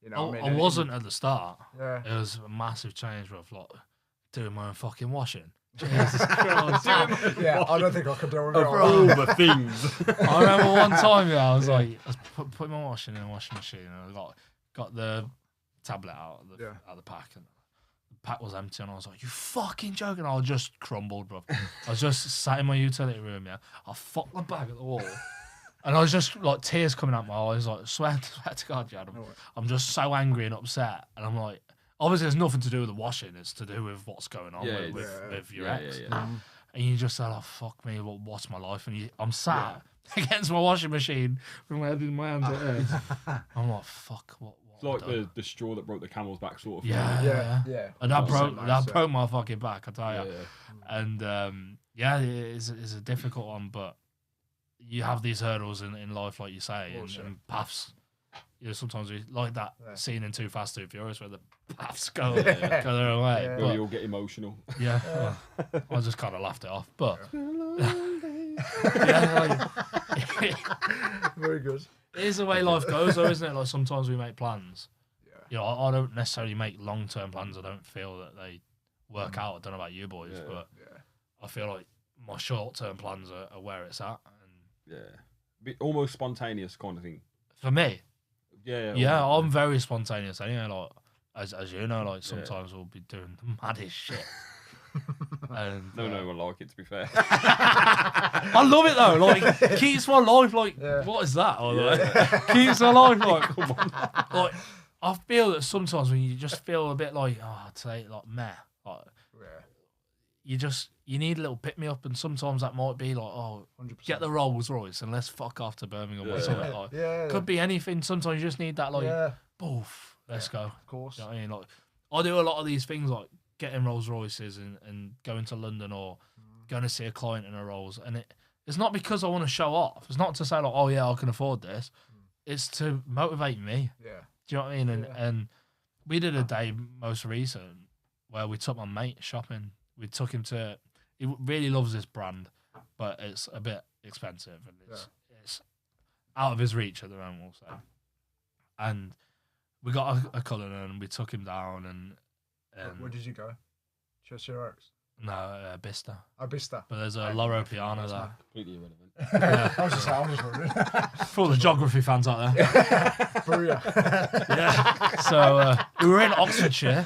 you know what I mean? I And wasn't at the start. Yeah. It was a massive change with like doing my own fucking washing. Jesus Christ. Yeah, I don't think I could do it. Of all the things. I remember one time, I was like, I was putting my washing in a washing machine, and I got the tablet out of the pack, and the pack was empty, and I was like, "You fucking joking?" I just crumbled, bro. I was just sat in my utility room, I fucked the bag at the wall, and I was just like tears coming out my eyes, like swear to God, Jad, I'm just so angry and upset, and I'm like, obviously, there's nothing to do with the washing; it's to do with what's going on with your ex. And you just said, "Oh fuck me, what's my life?" And I'm sat against my washing machine with my head in my hands like this. I'm like, "Fuck, what?" It's like the straw that broke the camel's back sort of thing. Yeah. And that That's so broke nice, broke my fucking back, I tell you. Yeah. And it's a difficult one, but you have these hurdles in life, like you say, and paths. You know, sometimes we like that scene in Too Fast, Too Furious where the paths go their own way. Yeah. But, We all get emotional. yeah, well, I just kind of laughed it off. But yeah, like, Very good. it is the way life goes, though, isn't it? Like sometimes we make plans. Yeah. You know, I don't necessarily make long-term plans. I don't feel that they work out. I don't know about you boys, but Yeah. I feel like my short-term plans are where it's at. And Yeah. Almost spontaneous kind of thing. for me, Yeah. I'm very spontaneous anyway. Like as you know, like sometimes we'll be doing the maddest shit. And No one like it, to be fair. I love it though. Like keeps my life like what is that? Or, like, keeps my life like come on. Like I feel that sometimes when you just feel a bit like I'd say like meh, like you need a little pick me up, and sometimes that might be like 100%. get the Rolls Royce and let's fuck off to Birmingham or something. Like, could be anything. Sometimes you just need that like boof, let's go. Of course. You know what I mean? Like I do a lot of these things like getting Rolls Royces and going to London or going to see a client in a Rolls, and it's not because I want to show off. It's not to say like, oh yeah, I can afford this. It's to motivate me. Yeah. Do you know what I mean? And we did a day most recent where we took my mate shopping. We took him to. He really loves this brand, but it's a bit expensive and it's out of his reach at the moment. We'll say. And we got a Cullinan and we took him down and Where did you go? Cheshire Oaks. no Bista. Bista. But there's a Loro Piano there. Completely irrelevant. I was just wondering. For all the geography fans out there. Booyah. Yeah. So we were in Oxfordshire.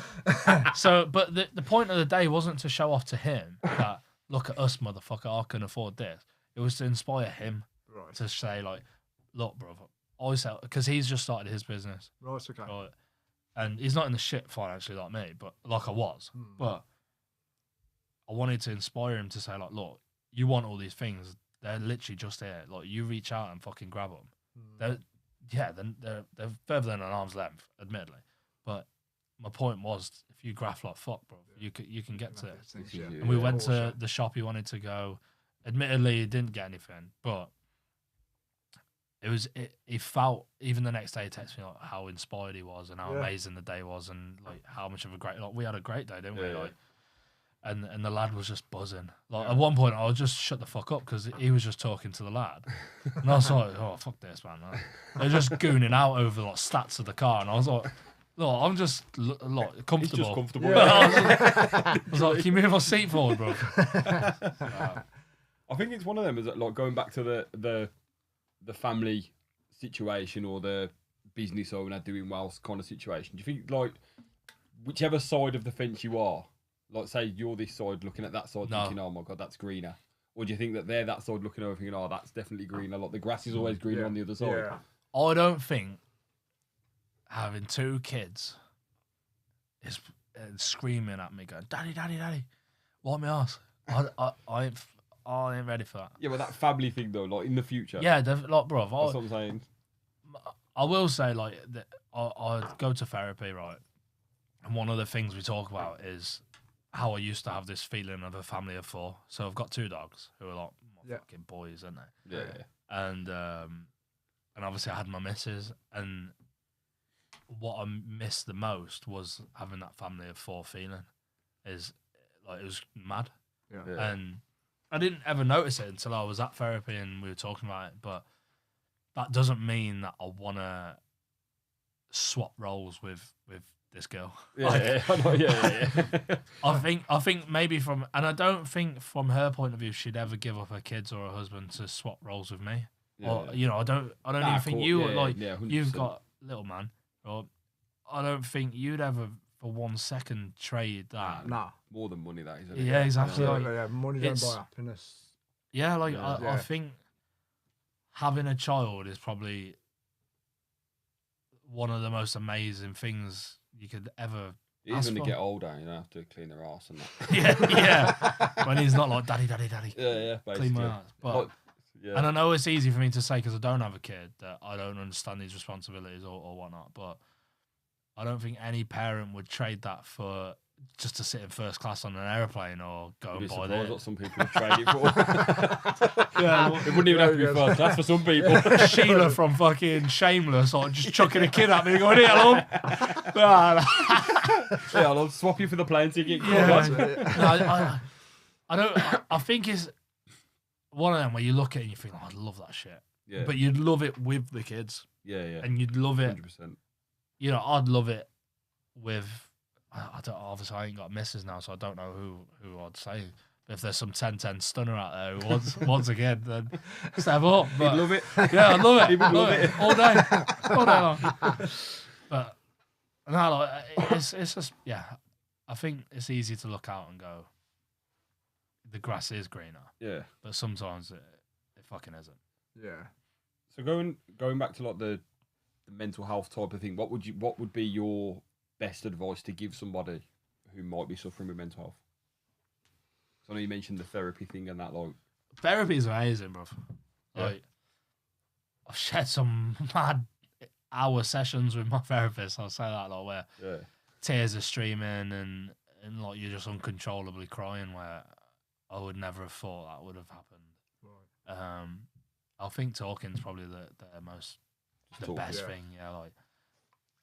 So, but the point of the day wasn't to show off to him that look at us, motherfucker, I can afford this. It was to inspire him Right. to say like, look, brother, I sell because he's just started his business, Right, okay. right? And he's not in the shit financially like me, but like I was. But I wanted to inspire him to say like, look, you want all these things. They're literally just here. Like you reach out and fucking grab them. They're further than an arm's length, admittedly. But my point was, if you graph like fuck, bro, you can get to it. And we went to the shop he wanted to go. Admittedly, he didn't get anything, but he felt, even the next day he texted me like how inspired he was and how amazing the day was and like how much of a great, like we had a great day, didn't we? Like, and the lad was just buzzing. Like at one point, I was just shut the fuck up because he was just talking to the lad, and I was like, "Oh fuck this, man!" They're just gooning out over like stats of the car, and I was like, "Look, I'm just like comfortable." He's just comfortable. I was like, "Can you move my seat forward, bro?" I think it's one of them. Is that, like going back to the family situation or the business owner doing well kind of situation. Do you think like whichever side of the fence you are, like say you're this side looking at that side thinking, oh my god, that's greener, or do you think that they're that side looking over thinking, oh, that's definitely greener? Like the grass is always greener on the other side. Yeah. I don't think having 2 kids is screaming at me, going, "Daddy, daddy, daddy, wipe my ass." I ain't ready for that. Yeah, but that family thing though, like in the future. Yeah, like, bro, That's what I'm saying. I will say, like, that I go to therapy, right? And one of the things we talk about is how I used to have this feeling of a family of 4. So I've got 2 dogs who are like my fucking boys, aren't they? Yeah. And obviously I had my missus, and what I missed the most was having that family of 4 feeling. Is like it was mad, Yeah. and I didn't ever notice it until I was at therapy and we were talking about it. But that doesn't mean that I want to swap roles with this girl. Yeah, I think maybe and I don't think from her point of view she'd ever give up her kids or her husband to swap roles with me. Or you know, I don't even think you've got little man. Or I don't think you'd ever for 1 second trade that. Nah. More than money, that isn't it? Yeah, exactly. Yeah, money don't buy happiness. Yeah, like I think having a child is probably one of the most amazing things you could ever. Even when they get older, you don't have to clean their ass and that. yeah. When he's not like daddy, daddy, daddy. Yeah, basically. Clean my ass. But and I know it's easy for me to say because I don't have a kid that I don't understand these responsibilities or whatnot. But I don't think any parent would trade that for just to sit in first class on an aeroplane or go and buy that. What some people would trade it for. It wouldn't even have to be first class for some people. Sheila from fucking Shameless, or just chucking a kid at me and going, "Here, love." Yeah, I'll swap you for the plane ticket. Yeah. I don't. I think it's one of them where you look at it and you think, "Oh, I'd love that shit." Yeah. But you'd love it with the kids. Yeah. And you'd love it. 100%. You know, I'd love it with. Obviously, I ain't got misses now, so I don't know who I'd say. But if there's some 10-10 stunner out there who wants a kid, then step up. He'd love it. Yeah, I'd love it. He would love it all day long. But no, like, it's just I think it's easy to look out and go, the grass is greener. Yeah. But sometimes it fucking isn't. Yeah. So going back to like the mental health type of thing, what would be your best advice to give somebody who might be suffering with mental health? So I know you mentioned the therapy thing and that, like therapy is amazing, bro. Like I've shared some mad hour sessions with my therapist. I'll say that, like where tears are streaming and like you're just uncontrollably crying. Where I would never have thought that would have happened. Right. I think talking's probably the best thing. Yeah, like.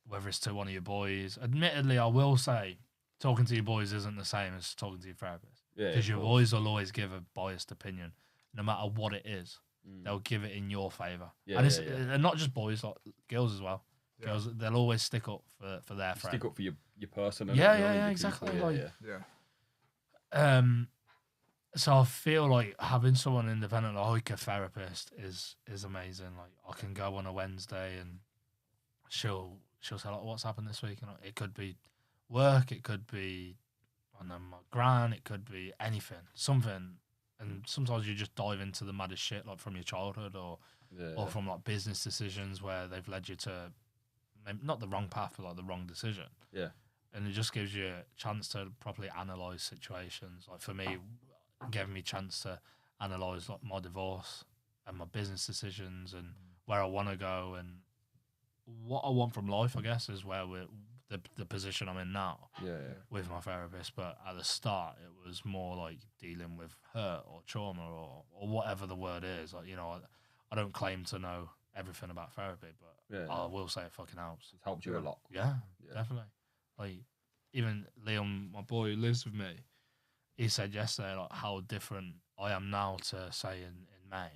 Whether it's to one of your boys. Admittedly, I will say, talking to your boys isn't the same as talking to your therapist. Yeah. Because your boys will always give a biased opinion, no matter what it is. They'll give it in your favour. Yeah, and not just boys, like girls as well. Yeah. Girls, they'll always stick up for their friend. Stick up for your person. Yeah, exactly. So I feel like having someone independent like a therapist is amazing. Like I can go on a Wednesday and she'll say, like, what's happened this week? And it could be work, it could be, I don't know, my gran, it could be anything, something. And sometimes you just dive into the maddest shit, like from your childhood or from like business decisions where they've led you to not the wrong path, but like the wrong decision. Yeah. And it just gives you a chance to properly analyse situations. Like for me, it gave me a chance to analyse like my divorce and my business decisions and where I want to go and what I want from life, I guess, is where we're the position I'm in now with my therapist. But at the start, it was more like dealing with hurt or trauma or whatever the word is. Like, you know, I don't claim to know everything about therapy, but I will say it fucking helps. It's helped you a lot. Yeah, definitely. Like, even Liam, my boy who lives with me, he said yesterday like how different I am now to say in May.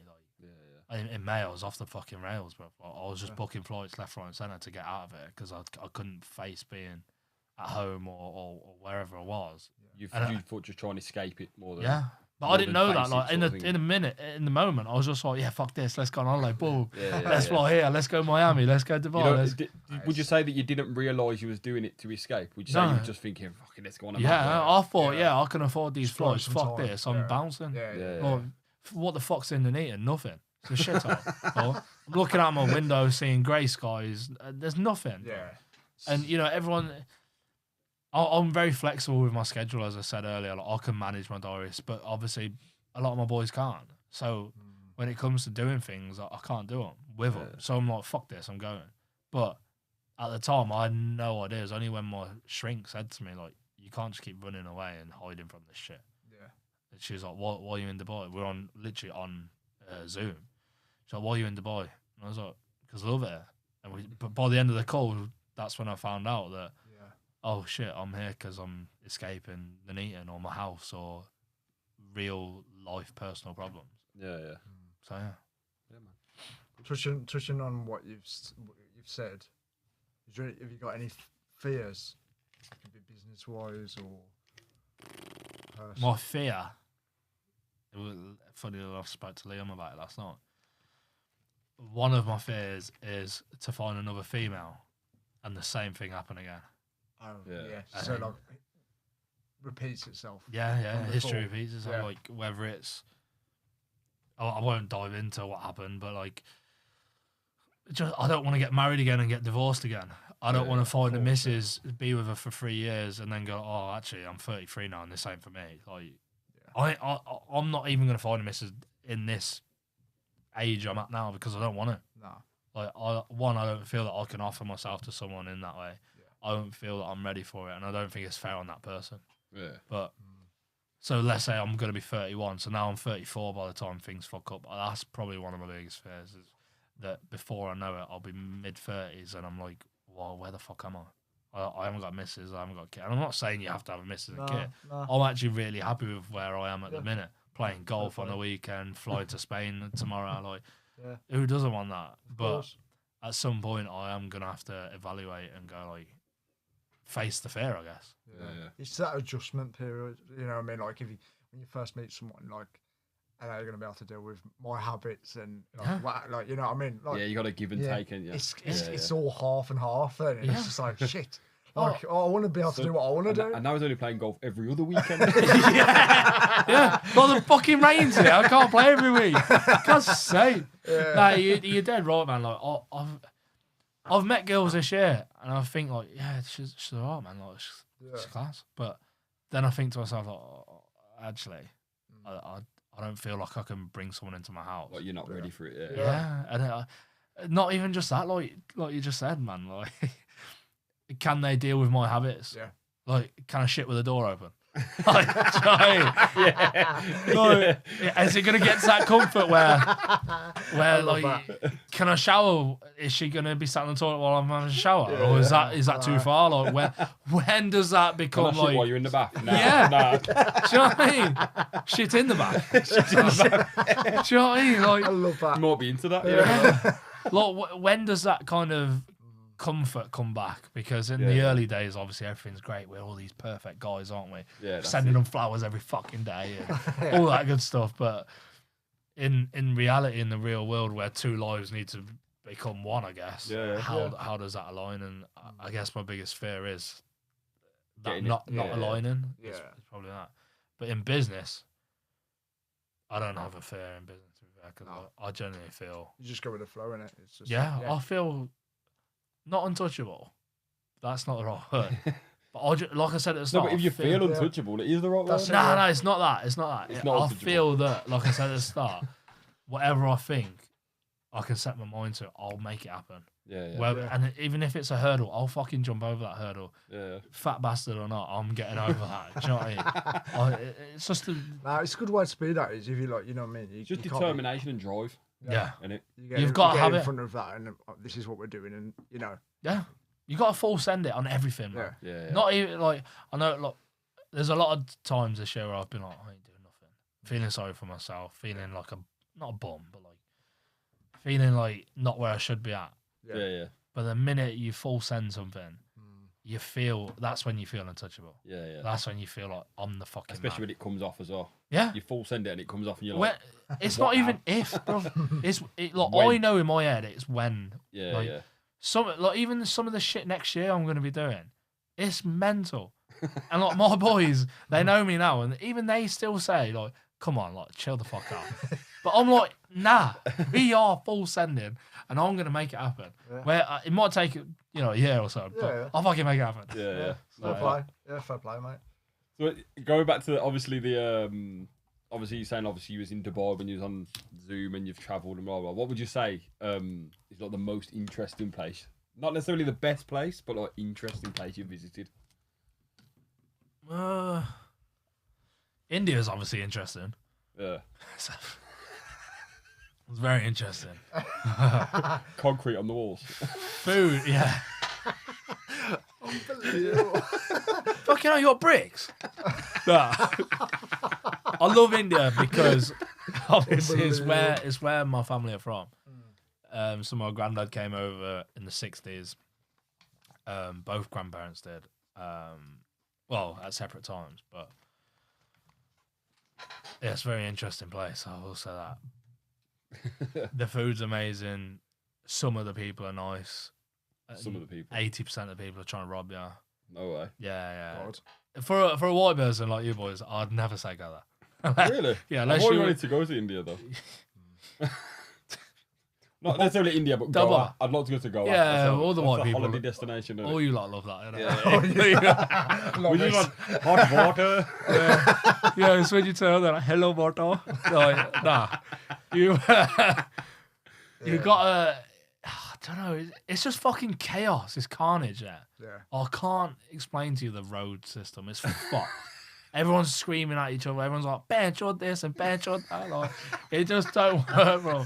Like in May, I was off the fucking rails, bro. I was just booking flights left, right, and centre to get out of it because I couldn't face being at home or wherever I was. You thought just trying to escape it more than But more I didn't than know that. face it Like sort of thing. in the moment, I was just like, yeah, fuck this, let's go on holiday, boom, Yeah, yeah, let's yeah. fly here, let's go Miami, let's go Dubai. You know, let's... would you say that you didn't realise you was doing it to escape? Would you say you were just thinking, fucking, let's go on a Yeah, mad I thought, Yeah. I can afford these Just throw flights. some Fuck time. this, I'm Yeah. bouncing. Yeah, yeah. Yeah. Well, what the fuck's in Dunedin? Nothing. It's a shit hole. Well, I'm looking out my window, seeing grey skies. There's nothing. Yeah. And you know, everyone. I'm very flexible with my schedule, as I said earlier. Like, I can manage my diaries, but obviously, a lot of my boys can't. So when it comes to doing things, I can't do them with them. So I'm like, fuck this, I'm going. But at the time, I had no idea. It was only when my shrink said to me, like, you can't just keep running away and hiding from this shit. Yeah. And she was like, why are you in Dubai? We're literally on Zoom. She's like, why are you in Dubai? And I was like, because I love it. But by the end of the call, that's when I found out that, oh shit, I'm here because I'm escaping Nuneaton or my house or real life personal problems. Yeah, yeah. So yeah. Yeah, man. Touching on what you've said, have you got any fears? It could be business wise or personal. My fear, it was funny that I spoke to Liam about it last night. One of my fears is to find another female and the same thing happen again. Oh, Yeah. yeah. So like repeats itself. Yeah, From history before. repeats itself. Yeah. Like whether it's, I won't dive into what happened, but like, just I don't want to get married again and get divorced again. I don't want to find a missus, be with her for 3 years, and then go, oh, actually, I'm 33 now, and this ain't for me. Like, I'm not even gonna find a missus in this age I'm at now because I don't want it. Nah. Like, I don't feel that I can offer myself to someone in that way. I don't feel that I'm ready for it, and I don't think it's fair on that person. Yeah. But so let's say I'm going to be 31, so now I'm 34 by the time things fuck up. That's probably one of my biggest fears, is that before I know it, I'll be mid-30s, and I'm like, well, where the fuck am I? I haven't got missus, I haven't got a kid. And I'm not saying you have to have a missus and kid. Nah. I'm actually really happy with where I am at the minute. Playing golf on the weekend, fly to Spain tomorrow. Like, who doesn't want that? But at some point, I am going to have to evaluate and go, like, face the fear, I guess. Yeah. It's that adjustment period. You know what I mean? Like when you first meet someone, like, are they going to be able to deal with my habits and like you know what I mean? Like, Yeah, you got to give and take, and it's all half and half, and it's just like shit. Oh. Like, I want to be able to do what I want to do. And now he's only playing golf every other weekend. Yeah, well, the fucking rain's here. I can't play every week. God's sake. Nah, you're dead right, man. Like, I've met girls this year, and I think, like, yeah, she's alright, man. Like, she's class. But then I think to myself, like, actually, I don't feel like I can bring someone into my house. Like, you're not ready for it. Yeah, and not even just that, like you just said, man. Like, can they deal with my habits? Yeah. Like, can I shit with the door open? Like, do you know what I mean? Like, is it gonna get to that comfort where like, can I shower? Is she gonna be sat on the toilet while I'm having a shower, or is that too far? Like, when does that become Can I shit like? while you're in the bath? Nah, Yeah. Nah. Do you know what I mean? Shit in the bath. Shit in the bath. Do you know what I mean? Like, I love that. You might be into that. like, when does that kind of comfort come back? Because in the early days, obviously everything's great. We're all these perfect guys, aren't we? Yeah, that's Sending them flowers every fucking day and all that good stuff. But in reality, in the real world, where two lives need to become one, I guess. How does that align? And I guess my biggest fear is that not aligning. Yeah. It's probably that. But in business, I don't have a fear in business, because I genuinely feel. You just go with the flow in it. It's just I feel not untouchable. That's not the right word. But like I said at the start, No, but if you feel untouchable, it is the right word. No, it's not that. It's not that. It's not I untouchable. feel that, like I said at the start, whatever I think, I can set my mind to. I'll make it happen. And even if it's a hurdle, I'll fucking jump over that hurdle. Yeah. Fat bastard or not, I'm getting over that. Do you know what I mean? It's just it's a good way to be that is if you like, you know what I mean. You, Just you can't determination and drive. yeah. And You've got to get have in it. front of that, and this is what we're doing, and you know. Yeah. You got to full send it on everything, man. Yeah. Not even like, I know, like, there's a lot of times this year where I've been like, I ain't doing nothing, feeling sorry for myself, feeling like not a bum, but like feeling like not where I should be at. Yeah. But the minute you full send something, you feel that's when you feel untouchable. Yeah. That's when you feel like I'm the fucking Especially man. when it comes off as well. Yeah. You full send it and it comes off and you're When, like, it's what not even now? if, bro. Like When. I know in my head it's when. yeah, like, yeah. Even some of the shit next year I'm gonna be doing, it's mental. And like my boys, they know me now, and even they still say like, "Come on, like chill the fuck out." But I'm like, nah, we are full sending, and I'm gonna make it happen. Yeah. Where it might take a year or so, but Yeah. I'll fucking make it happen. Yeah. Fair Like play. Yeah, fair play, mate. that. So going back to obviously you're saying obviously you was in Dubai when you was on Zoom and you've travelled and blah blah. What would you say is like the most interesting place? Not necessarily the best place, but like interesting place you visited. India is obviously interesting. Yeah. It's very interesting. Concrete on the walls. Food, yeah. Unbelievable. Fucking hell, you got bricks? Nah. I love India because obviously it's where my family are from. So my granddad came over in the 60s. Both grandparents did. Well, at separate times, but yeah, it's a very interesting place. I will say that. The food's amazing. Some of the people are nice. Some of the people. 80% of the people are trying to rob you. No way. Yeah. God. For a white person like you boys, I'd never say go there. Really? Yeah, I've unless always you wanted to go to India though. Not necessarily India, but Goa. Goa. I'd love to go to Goa. Yeah, That's all the that's white a people. holiday destination. Isn't Oh, it? you lot love that, Yeah. We just want hot water. Yeah, it's when you tell them, like, hello, water. Like, nah. You gotta, I don't know, it's just fucking chaos. It's carnage there. Yeah. I can't explain to you the road system. It's fucked. Everyone's screaming at each other. Everyone's like, bench on this and bench on that. Like, it just don't work, bro.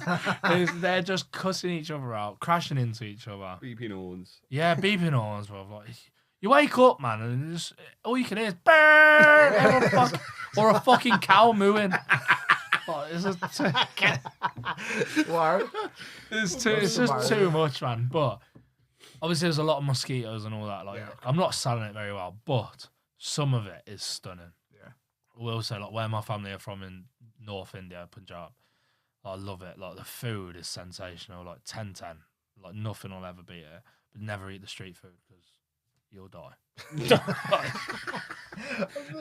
They're just cussing each other out, crashing into each other. Beeping horns. Yeah, beeping horns, bro. Like, you wake up, man, and just all you can hear is burn, or a fucking cow mooing. Like, it's just Wow. it's just too much, man. But obviously, there's a lot of mosquitoes and all that. Like, Yeah. I'm not selling it very well, but some of it is stunning. Yeah. I will say, like, where my family are from in North India, Punjab, I love it. Like, the food is sensational. Like 10/10. Like, nothing will ever beat it. But never eat the street food because you'll die.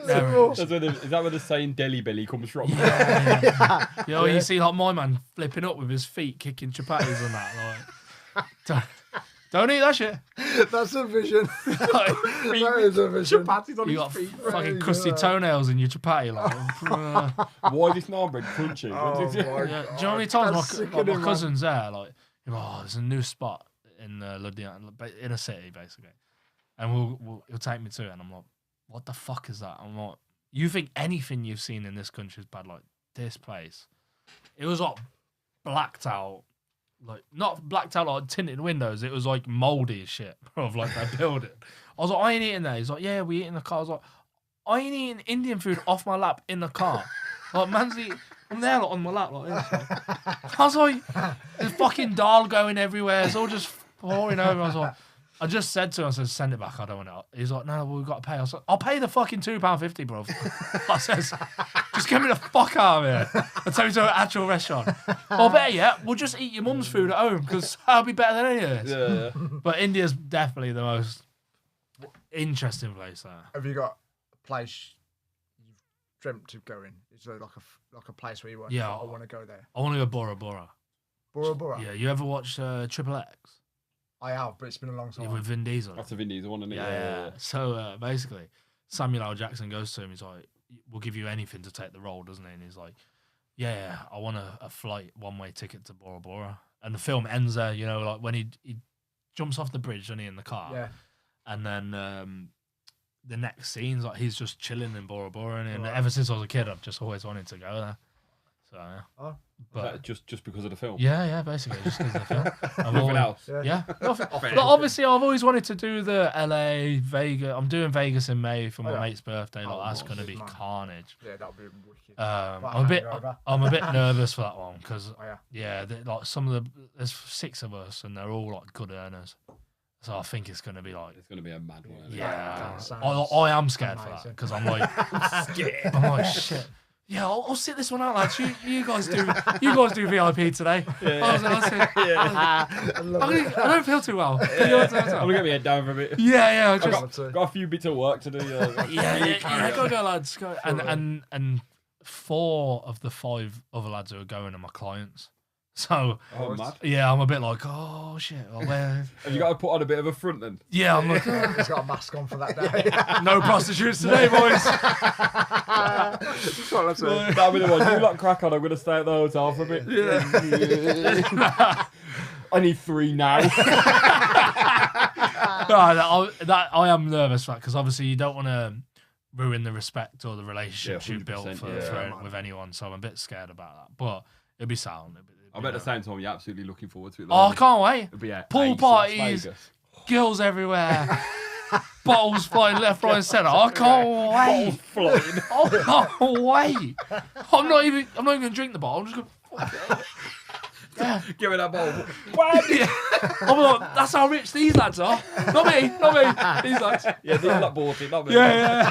Never. Is that where the saying "Delhi belly" comes from? Yeah. You know, you see like my man flipping up with his feet, kicking chapatis and that. Like, don't eat that shit. That's a vision. Like, That is a vision. Chapatis on you his got feet. fucking Yeah. crusty toenails in your chapati. Like, Why is this naan bread crunchy? Oh What is it? my yeah. God. Do you know how many times That's my sickening, man. cousin's there? Like, oh, there's a new spot in Ludhiana, in a city basically, and he'll take me to it, and I'm like, what the fuck is that? I'm like, you think anything you've seen in this country is bad? Like this place, it was like blacked out, like not blacked out like tinted windows. It was like moldy as shit, bro. Of like that building. I was like, I ain't eating there. He's like, yeah, we eat in the car. I was like, I ain't eating Indian food off my lap in the car. Like, man's eating. I'm there like, on my lap like this. Like. I was like, there's fucking dal going everywhere. It's all just pouring over. I was like, I just said to him, I said, send it back. I don't want it. He's like, no, well, we've got to pay. I was like, I'll pay the fucking £2.50, bro. I says, just get me the fuck out of here. I'll take me to an actual restaurant. Or better yet, we'll just eat your mum's food at home because that'll be better than any of this. Yeah. But India's definitely the most interesting place there. Have you got a place you've dreamt of going? Is there like a place where you want? Yeah. I want to go there. I want to go Bora Bora. Bora Bora. Yeah, you ever watch Triple X? I have, but it's been a long time. Yeah, with Vin Diesel. That's a Vin Diesel one, isn't it? Yeah. So basically, Samuel L. Jackson goes to him. He's like, "We'll give you anything to take the role, doesn't he?" And he's like, "Yeah, I want a flight, one-way ticket to Bora Bora." And the film ends there. You know, like when he jumps off the bridge, doesn't he, in the car? Yeah. And then the next scene's like he's just chilling in Bora Bora, and Right. ever since I was a kid, I've just always wanted to go there. So yeah. Oh. Is But that just because of the film? yeah, basically just because of the film. I've Nothing always- else. Yeah, nothing. But obviously, I've always wanted to do the LA, Vegas. I'm doing Vegas in May for my yeah. mate's birthday. Like, Oh, that's nice, going to be man. carnage. Yeah, that'll be wicked. I'm a bit nervous for that one because Oh, yeah. like some of there's 6 of us and they're all like good earners. So I think it's going to be like, It's going to be a mad one. isn't it? yeah, sounds I am scared for that amazing. because I'm like, shit. Yeah, I'll sit this one out, lads. You guys do VIP today. I don't feel too well. I'm going to get my head down for a bit. Yeah, I've just got a few bits of work to do. go, lads. Go. And 4 of the 5 other lads who are going are my clients. So Oh, mad. yeah, I'm a bit like, oh shit. Well, where? Have you got to put on a bit of a front then? Yeah, I'm like, He's got a mask on for that day. no prostitutes today, boys. That'll be the one. You lot crack on. I'm going to stay at the hotel for a bit. I need 3 now. I am nervous for that because obviously you don't want to ruin the respect or the relationships Yeah, you've built 100%, with anyone. So I'm a bit scared about that, but it'll be sound. I bet at the same time you're absolutely looking forward to it. Oh, I can't wait. It'll be a Pool ace Las parties. Vegas. Girls everywhere. Bottles flying left, right, and centre. I can't wait. Floating. I can't wait. I'm not even gonna drink the bottle. I'm just gonna. Yeah. Give it that ball. Yeah. I'm like, that's how rich these lads are. Not me. These lads. Yeah, these lot bought it, not me. Yeah.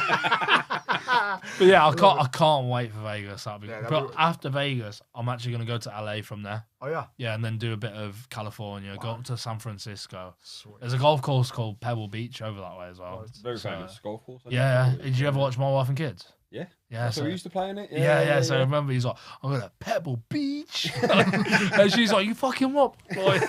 But yeah, I can't wait for Vegas. That'll be Yeah, good. that'll But be- after Vegas, I'm actually gonna go to LA from there. Oh, yeah. Yeah, and then do a bit of California, go up to San Francisco. Sweet. There's a golf course called Pebble Beach over that way as well. Very So- famous golf course. isn't it? Yeah. Did you ever watch My Wife and Kids? Yeah. Yeah. So we used to play in it? Yeah. So I remember he's like, I'm going to Pebble Beach. And she's like, you fucking what? Boy?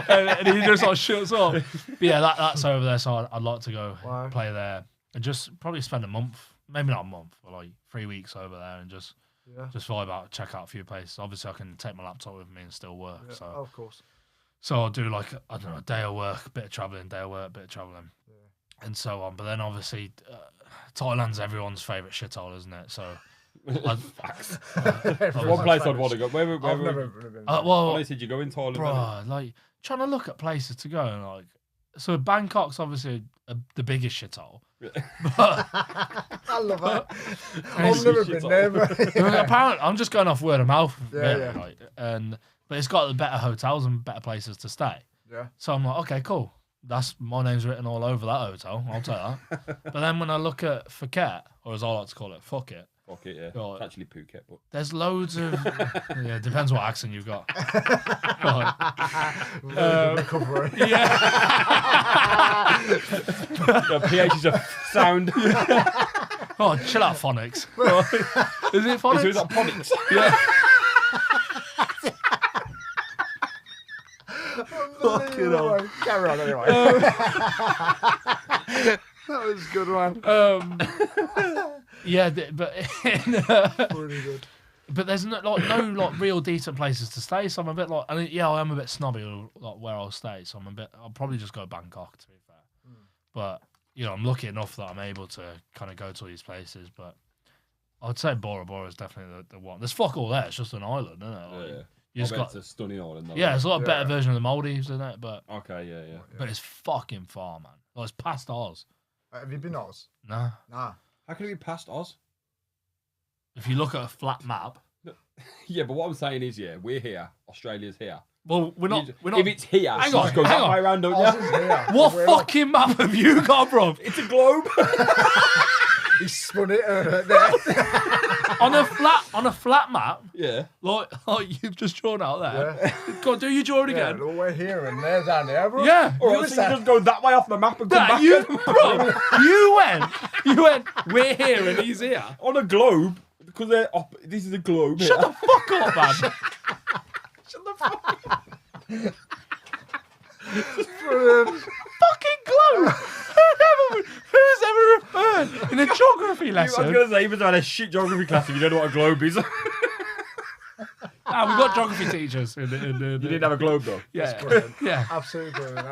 and he just like shuts up. But yeah, that's over there. So I'd like to go Wow. play there and just probably spend a month, maybe not a month, but like 3 weeks over there and just Yeah. vibe out, check out a few places. Obviously, I can take my laptop with me and still work. Yeah. So Oh, of course. I'll do like, I don't know, a day of work, a bit of traveling, day of work, bit of traveling, Yeah. and so on. But then obviously, Thailand's everyone's favourite shithole, isn't it? So, Facts. Everyone's One place I'd favourite want to go. Where I've never been. well, place did you go in Thailand? bro, like trying to look at places to go, and like, so Bangkok's obviously the biggest shithole. But I love it. It's I've never shit been there, but apparently, I'm just going off word of mouth, Yeah, really, yeah. like, but it's got the better hotels and better places to stay. yeah. So I'm like, okay, cool. That's my name's written all over that hotel. I'll take that. But then when I look at Phuket, or as I like to call it, fuck it, Fuck it, yeah. Right. It's actually Phuket, but there's loads of yeah, it depends what accent you've got. Right. Recovery. Yeah. the pH is a sound. Oh, chill out, phonics. Is it So phonics? is that phonics? Yeah. Fucking hell. Carry on anyway. That was a good one. Yeah, but Really good. but there's no real decent places to stay. So I'm a bit like, I am a bit snobby like where I'll stay. So I'll probably just go Bangkok to be fair. But I'm lucky enough that I'm able to kind of go to these places. But I'd say Bora Bora is definitely the one. There's fuck all there. It's just an island, isn't it? Like, Yeah. You just I bet got it's a stunning island. though. it's a lot better Yeah. version of the Maldives, isn't it? But Okay, yeah. but it's fucking far, man. Like, it's past Oz. Have you been Oz? Nah. Nah. How can it be past Oz? If you look at a flat map, Yeah, but what I'm saying is, we're here. Australia's here. well, we're not. If it's here, Hang so on, just go hang that on. way around, don't Oz you? is here. What We're not- fucking map have you got, bro? It's a globe. He spun it there. on a flat map, yeah. like you've just drawn out there. Yeah. Go on, do your drawing Yeah, again. all we're here and they're down there, bro. Yeah. All You right, was so you that- just go that way off the map and come That, back you, again. bro, you went, we're here and he's here. on a globe because they're up. This is a globe. Shut here. the fuck up, man. Shut the fuck up. Brilliant. Fucking globe. Who's ever referred in a geography I was lesson? going to say, even though I had a shit geography class, if you don't know what a globe is. Ah, we've got geography teachers. You didn't have a globe, though. Yeah. Brilliant. Yeah. Absolutely brilliant.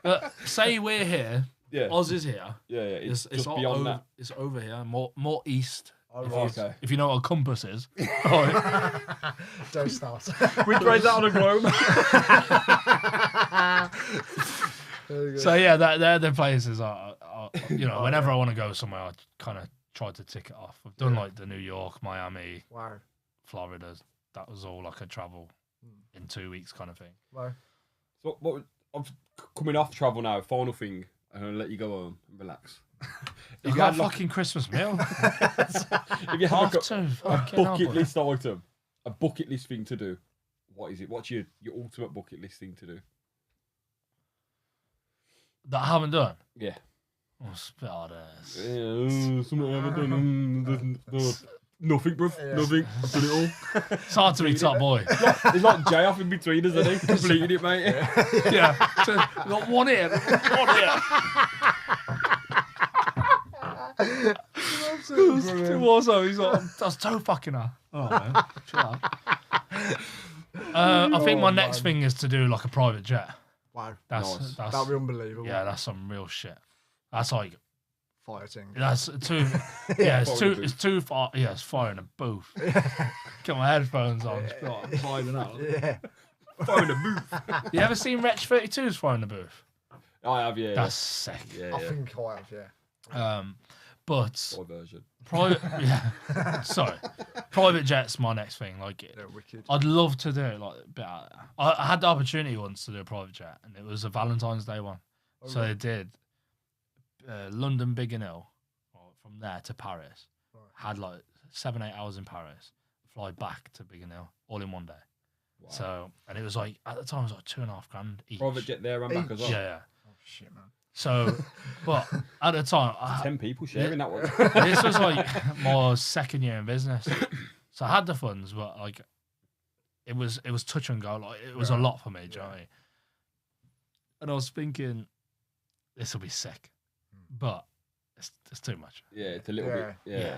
That was Say we're here. Yeah. Oz is here. Yeah, yeah. It's It's just all beyond over, that. It's over here, more east. Oh, If right. you- Okay. If you know what a compass is. Right. Don't start. We trade that on a globe. There you go. So yeah, they're the places whenever I want to go somewhere, I kind of try to tick it off. I've done like the New York, Miami, Wow. Florida. That was all like a travel in 2 weeks kind of thing. Wow. So I'm coming off travel now. Final thing. I'm gonna let you go home and relax. You If you got had a like, fucking Christmas meal. if you had Half like two. a Fucking hell, bucket boy. list item, a bucket list thing to do, what is it? What's your ultimate bucket list thing to do? That I haven't done. Yeah. Oh, spit hard ass. Something I haven't done. Nothing, bruv. Yeah. Nothing. I've done it all. It's hard to be top boy. There's like Jay off in between us, isn't he? Completed it, mate. Yeah. So, got one ear. One ear. Also, he's like, that's toe fucking her. Oh, man. Chill out. I think my next thing is to do like a private jet. Wow. Nice. That'd be unbelievable. Yeah, that's some real shit. That's like Fighting. that's too. Yeah, it's Fire too. in a booth. It's too far. Yeah, it's fire in a booth. Get my headphones on. Just like vibing out. Yeah. Phone a booth. You ever seen Wretch 32's fire in the booth? I have, yeah. That's sick. yeah. I think I have, yeah. But Diversion. private. Yeah. Sorry. Private jet's my next thing. Like, They're wicked. I'd love to do it. Like, a bit out there. I had the opportunity once to do a private jet, and it was a Valentine's Day one. So they did London, Biggin Hill, from there to Paris. Right. Had like 7-8 hours in Paris, fly back to Biggin Hill all in one day. Wow. So, and it was like at the time it was like $2,500 each. Private jet there and back as well. Yeah. Oh, shit, man. So, but at the time, 10 people sharing that one. this was like my second year in business, so I had the funds, but like it was touch and go. Like it was a lot for me, do you know what I mean? And I was thinking, this will be sick, but it's too much. Yeah, it's a little bit. Yeah. Yeah.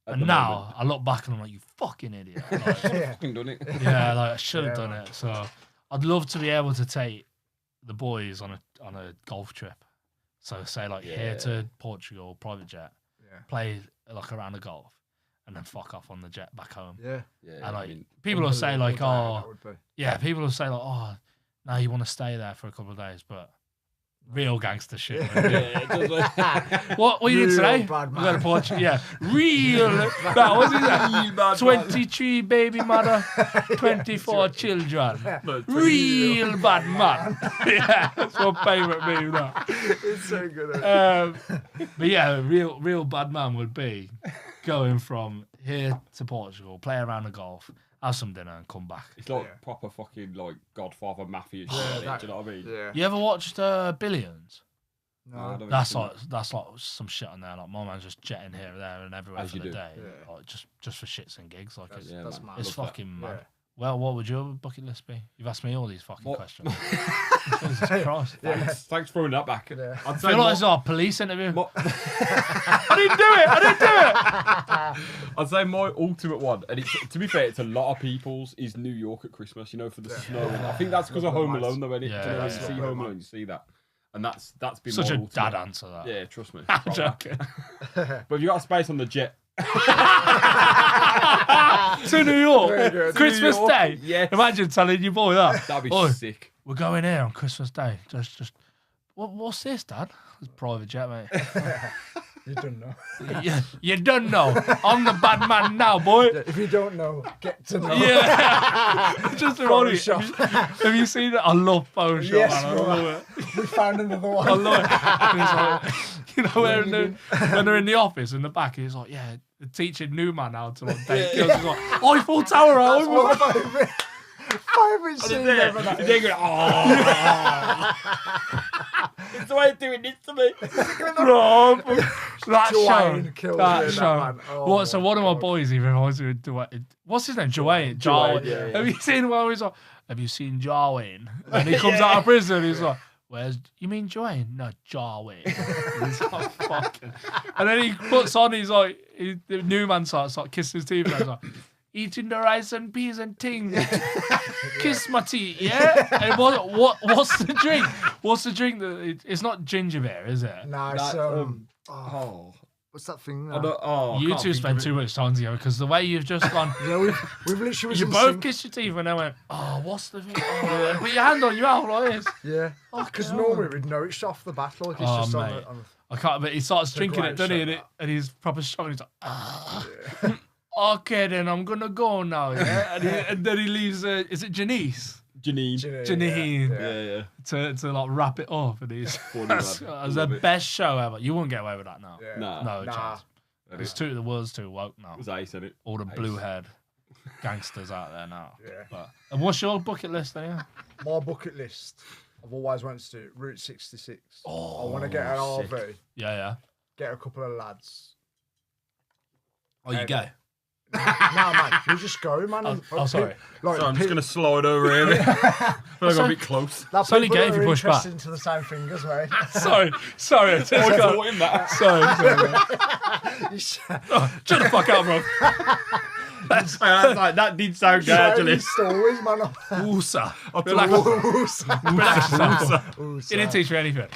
At And the now moment. I look back and I'm like, you fucking idiot. Like, Yeah. Fucking done it. yeah, like I should have Yeah, done man. it. So I'd love to be able to take the boys on a golf trip. So say like here Yeah. to Portugal, private jet, Yeah. play like a round of golf, and then fuck off on the jet back home. Yeah. Yeah, And I like mean, people will say like, Unbelievable day oh that would be. yeah, people will say like, oh, now you want to stay there for a couple of days, but real gangster shit. man. yeah, it does, like, What you did Real today? bad We got a man. Portugal, yeah, real. That was it. Real bad 23 baby mother, 24 children. no, Real bad man. Yeah, that's my favourite meme. That. It's so good. But yeah, real bad man would be going from here to Portugal, play around the golf, have some dinner, and come back. It's like Yeah. proper fucking like Godfather mafia shit. Yeah, isn't it? that- Do you know what I mean? Yeah. You ever watched Billions? I No. don't That's think- like some shit on there. Like my man's just jetting here, there, and everywhere As for you the do. day, Yeah. like just for shits and gigs. Like That's, it's, Yeah, that's man. mad. it's love that. fucking Yeah. mad. Well, what would your bucket list be? You've asked me all these fucking What- questions. Jesus Christ! Thanks for throwing that back. Yeah. I'd I say feel like it's my, our police interview. my- I didn't do it. I'd say my ultimate one, and it's, to be fair, it's a lot of people's, is New York at Christmas. You know, for the snow. And I think that's because of Home Alone, though. Innit? Yeah, Do you know, yeah, you yeah. see Home Alone, you see that, and that's been Such my a ultimate. dad answer that. Yeah, trust me. I'm Proper. joking. But if you got a space on the jet, To New York, Very good. Christmas New York, Day. yes. Imagine telling your boy that. that'd be Oi, sick. we're going here on Christmas Day. Just what's this, Dad? It's a private jet, mate. You don't know. you don't know. I'm the bad man now, boy. If you don't know, get to know. Yeah. Just ironic. Photoshop. Have you seen it? I love Photoshop, Yes, man. I bro. love it. We found another I one. love it. And it's like, you know, when they're in the office in the back, he's like, yeah, they're teaching new man how to like date girls. He's like, Eiffel Tower, Eiffel. I haven't seen them for that. They're going, oh. It's the way of doing this to me. Rob. That Dwayne show. kills That me in show. that, man. Oh, So my one of my God. boys, he reminds me of Dwayne. What's his name? Dwayne. Jarwin. yeah, yeah. Have you seen one where he's like, have you seen Jarwin? And he comes out of prison, he's like, you mean Dwayne? No, Jarwin. He's like, fucking. And then he puts on, the new man starts like kissing his teeth, and he's like, eating the rice and peas and things. Kiss my teeth, yeah? And what's the drink? What's the drink? It's not ginger beer, is it? Nah, it's, That, oh, oh, what's that thing? I don't, oh, I You can't two think spend of too much time together because the way you've just gone, Yeah, we've literally was you in both sync. kissed your teeth and I went, oh, what's the thing? Oh, put your hand on your mouth like this. Yeah, because hell. normally we'd know it's off the bat, like it's Oh, just on mate. the. On I can't, but he starts a drinking it, great doesn't he? show, And, that. and he's proper struggling. He's like, okay, then I'm gonna go now, yeah. And then he leaves. Is it Janice? Janine. Janine. Yeah. To like wrap it up, and he's Funny, that's lad. the Love it. best show ever. You wouldn't get away with that now. Yeah. Nah. No Nah. chance. That It's is- too the world's too woke now. It was ace, isn't it? All the Ace. blue haired gangsters out there now. Yeah. But and what's your bucket list then? Yeah? My bucket list. I've always wanted to do Route 66. Oh, I want to get an sick. RV, Yeah. get a couple of lads. Oh, you And- gay? Nah, man, we just go, man. Oh, and- oh, sorry. Like, So I'm just pe- gonna slide over here. I feel like I'm a bit close. that It's only people gay if that you are push back. interested into the same thing as me. Sorry. I just I got- thought him that. sorry. You sh- Shut the fuck up, bro. That did sound good, actually. These stories, man. Woosa. I'll Relax. Relax yourself. Ooh, You didn't teach me anything.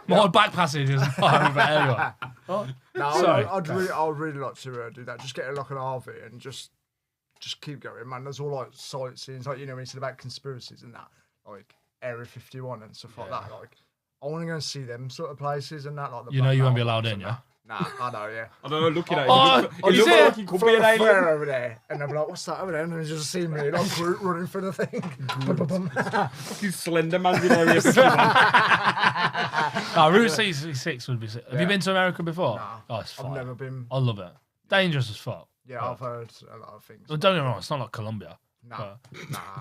My back passage is fine, but anyway. No, Sorry. I'd really like to do that. Just get like an RV and just keep going, man. There's all like sightseeing, like when you said about conspiracies and that, like Area 51 and stuff like that. Like, I want to go and see them sort of places and that. Like the You know you won't be Black allowed in, Mountains yeah? and that. Nah, I know, yeah. I don't know, looking at it. Oh, It is looks it? like he could be an alien. Flare over there, and they'll be like, "What's that over there?" And then just see me like running for the thing. Fucking Slender Man's in area 51. Route 66 would be sick. Have you been to America before? Nah, Oh, it's I've fine. never been. I love it. Dangerous as fuck. Yeah, I've heard a lot of things. Well, don't get me wrong, it's not like Colombia. Nah,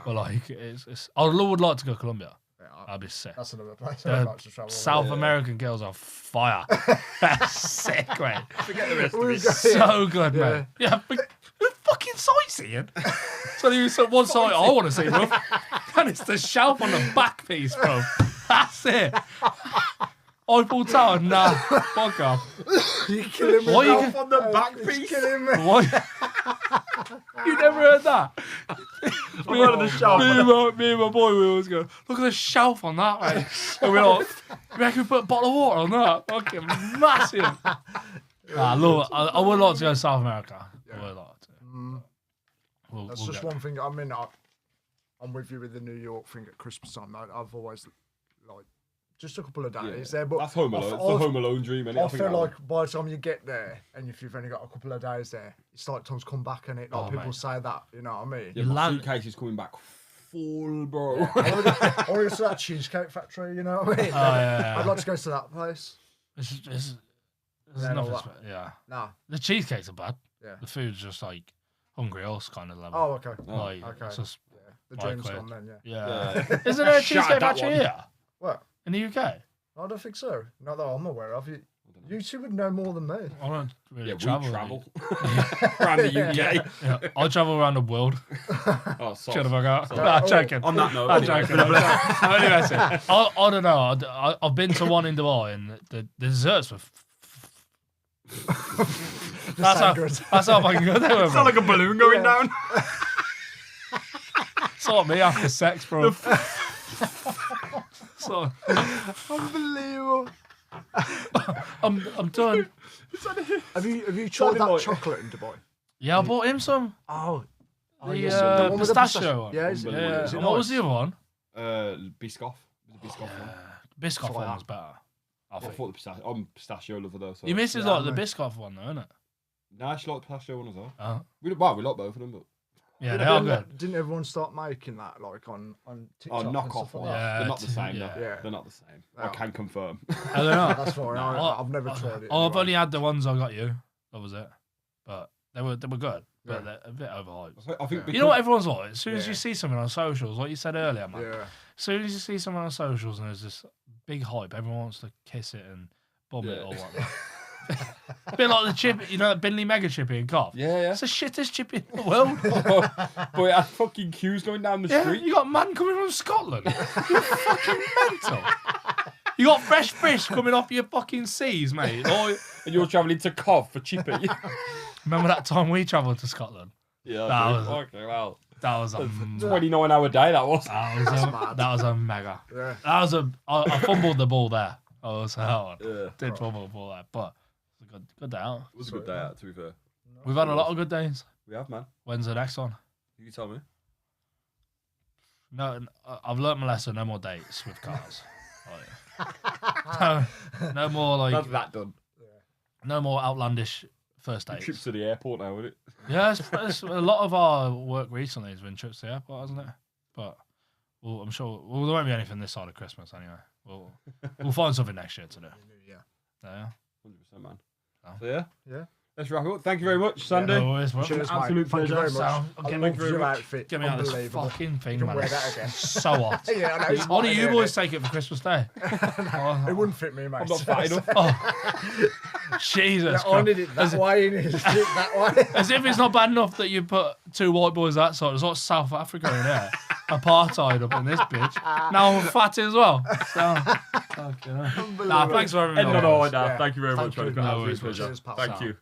But like, it's I would like to go to Colombia. yeah, That'd be sick. that's another place I'd like to travel. South American girls are fire. That's sick, mate. Forget the rest of We've it. got- So good, Yeah. mate. Yeah, but fucking sightseeing. So you said one site I want to see, bro. And it's the shelf on the back piece, bro. That's it. Eiffel Tower, nah, fuck off. You're killing me. Why you Ralph, can- on the back it's piece? killing me. What? You never heard that? I'm out of the shelf. Me and my boy, we always go, look at the shelf on that, mate. And we're like, you reckon we put a bottle of water on that? Fucking massive. I love it. I would like to go to South America. I would like to. We'll That's just get one thing. I mean, I'm with you with the New York thing at Christmas time. I've always like just a couple of days there, but That's Home Alone. It's the Home Alone dream, innit? I think feel that like by the time you get there, and if you've only got a couple of days there, it's like time's come back, and it like Oh, people mate. say that, you know what I mean? yeah, You my land- suitcase is coming back full, bro. I want to go to that cheesecake factory, you know what I mean? yeah. I'd like to go to that place. There's Yeah, nothing no, yeah. Nah. The cheesecakes are bad. Yeah. The food's just like Hungry Horse kind of level. Oh, okay. Like, okay. it's just, Yeah. The dream's Microwave. gone then, yeah. yeah. Isn't there a Shut cheesecake that factory one. here? What? In the UK? I don't think so. Not that I'm aware of. You two would know more than me. I don't really Yeah, travel. we travel around the UK. Yeah, I travel around the world. Oh, sauce. Shut the fuck up. Sorry. Nah, I'm joking. On that note, I'm anyway. joking. I don't know. I've been to one in Dubai and the desserts were. That's how fucking good they were, It's bro. not like a balloon going down. Sort me after sex, bro. So Unbelievable. I'm done. Have you tried Sounded that like- chocolate in Dubai? Yeah, I bought him some. Oh. The yes, the one with the pistachio one. Yeah, is it? Unbelievable. Is it And what was nice? the other one? Biscoff. It was a Biscoff one. Biscoff Try one that. was better. I I think. thought the pistachio. I'm pistachio lover though. So. Your missus Yeah, like the mate. Biscoff one, though, isn't it? Nah, she liked the pistachio one as well. We We like both of them, but yeah, they are good. Didn't everyone start making that like on TikTok? and knock stuff off like ones. that? Yeah, They're not the same. yeah. though. Yeah. They're not the same. Oh. I can confirm. I don't know. That's fine. I've never tried it. I've anyway. only had the ones I got you. That was it. But they were good. But they're a bit overhyped. I think You know what everyone's like? As soon as Yeah. you see something on socials, like you said earlier, man. Yeah. As soon as you see someone on socials and there's this big hype, everyone wants to kiss it and bum it Yeah. or whatnot. A bit like the chip, you know, that Binley Mega Chippy in Cov. Yeah, It's the shittest chippy in the world. but it had fucking queues going down the Yeah, street. you got man coming from Scotland. You're fucking mental. You got fresh fish coming off your fucking seas, mate. Or, And you're travelling to Cov for chippy. remember that time we travelled to Scotland? Yeah, That dude. was- Okay, well. That was a 29-hour day that was. that was a mega. Yeah. I fumbled the ball there. I was that one. Yeah. Did fumble the ball there, but it's a Good day out. It was a good day out, to be fair. We've had a lot of good days. We have, man. When's the next one? You tell me. No, I've learnt my lesson. No more dates with cars. No more like. That's that done. No more outlandish first dates. Trips to the airport now, isn't it? Yeah, it's a lot of our work recently has been trips to the airport, hasn't it? But I'm sure there won't be anything this side of Christmas anyway. We'll find something next year to do. Yeah. 100%, man. Oh. So, yeah. Yeah. Let's wrap up. Thank you very much, Sandy. No worries, bro. Cheers, mate. Absolute Thank you pleasure. very much. Sound- I get love me through your it. outfit. Get me out of this Unbelievable. fucking thing, You can man. wear It's that again. so hot. Yeah, I know. It's Why hot do in you here, boys mate. take it for Christmas Day? It wouldn't fit me, mate. I'm not fat enough. Oh, Jesus I Christ. did it that way, and it that way. As if it's not bad enough that you put two white boys that side. It's like South Africa in there. Apartheid up in this bitch. Now I'm fat as well. So, fucking hell. Nah, thanks for having me End on. on a high, Yeah. Thank you very much, Thank man. you. It's been an absolute No worries, pleasure. cheers, pal. Thank you.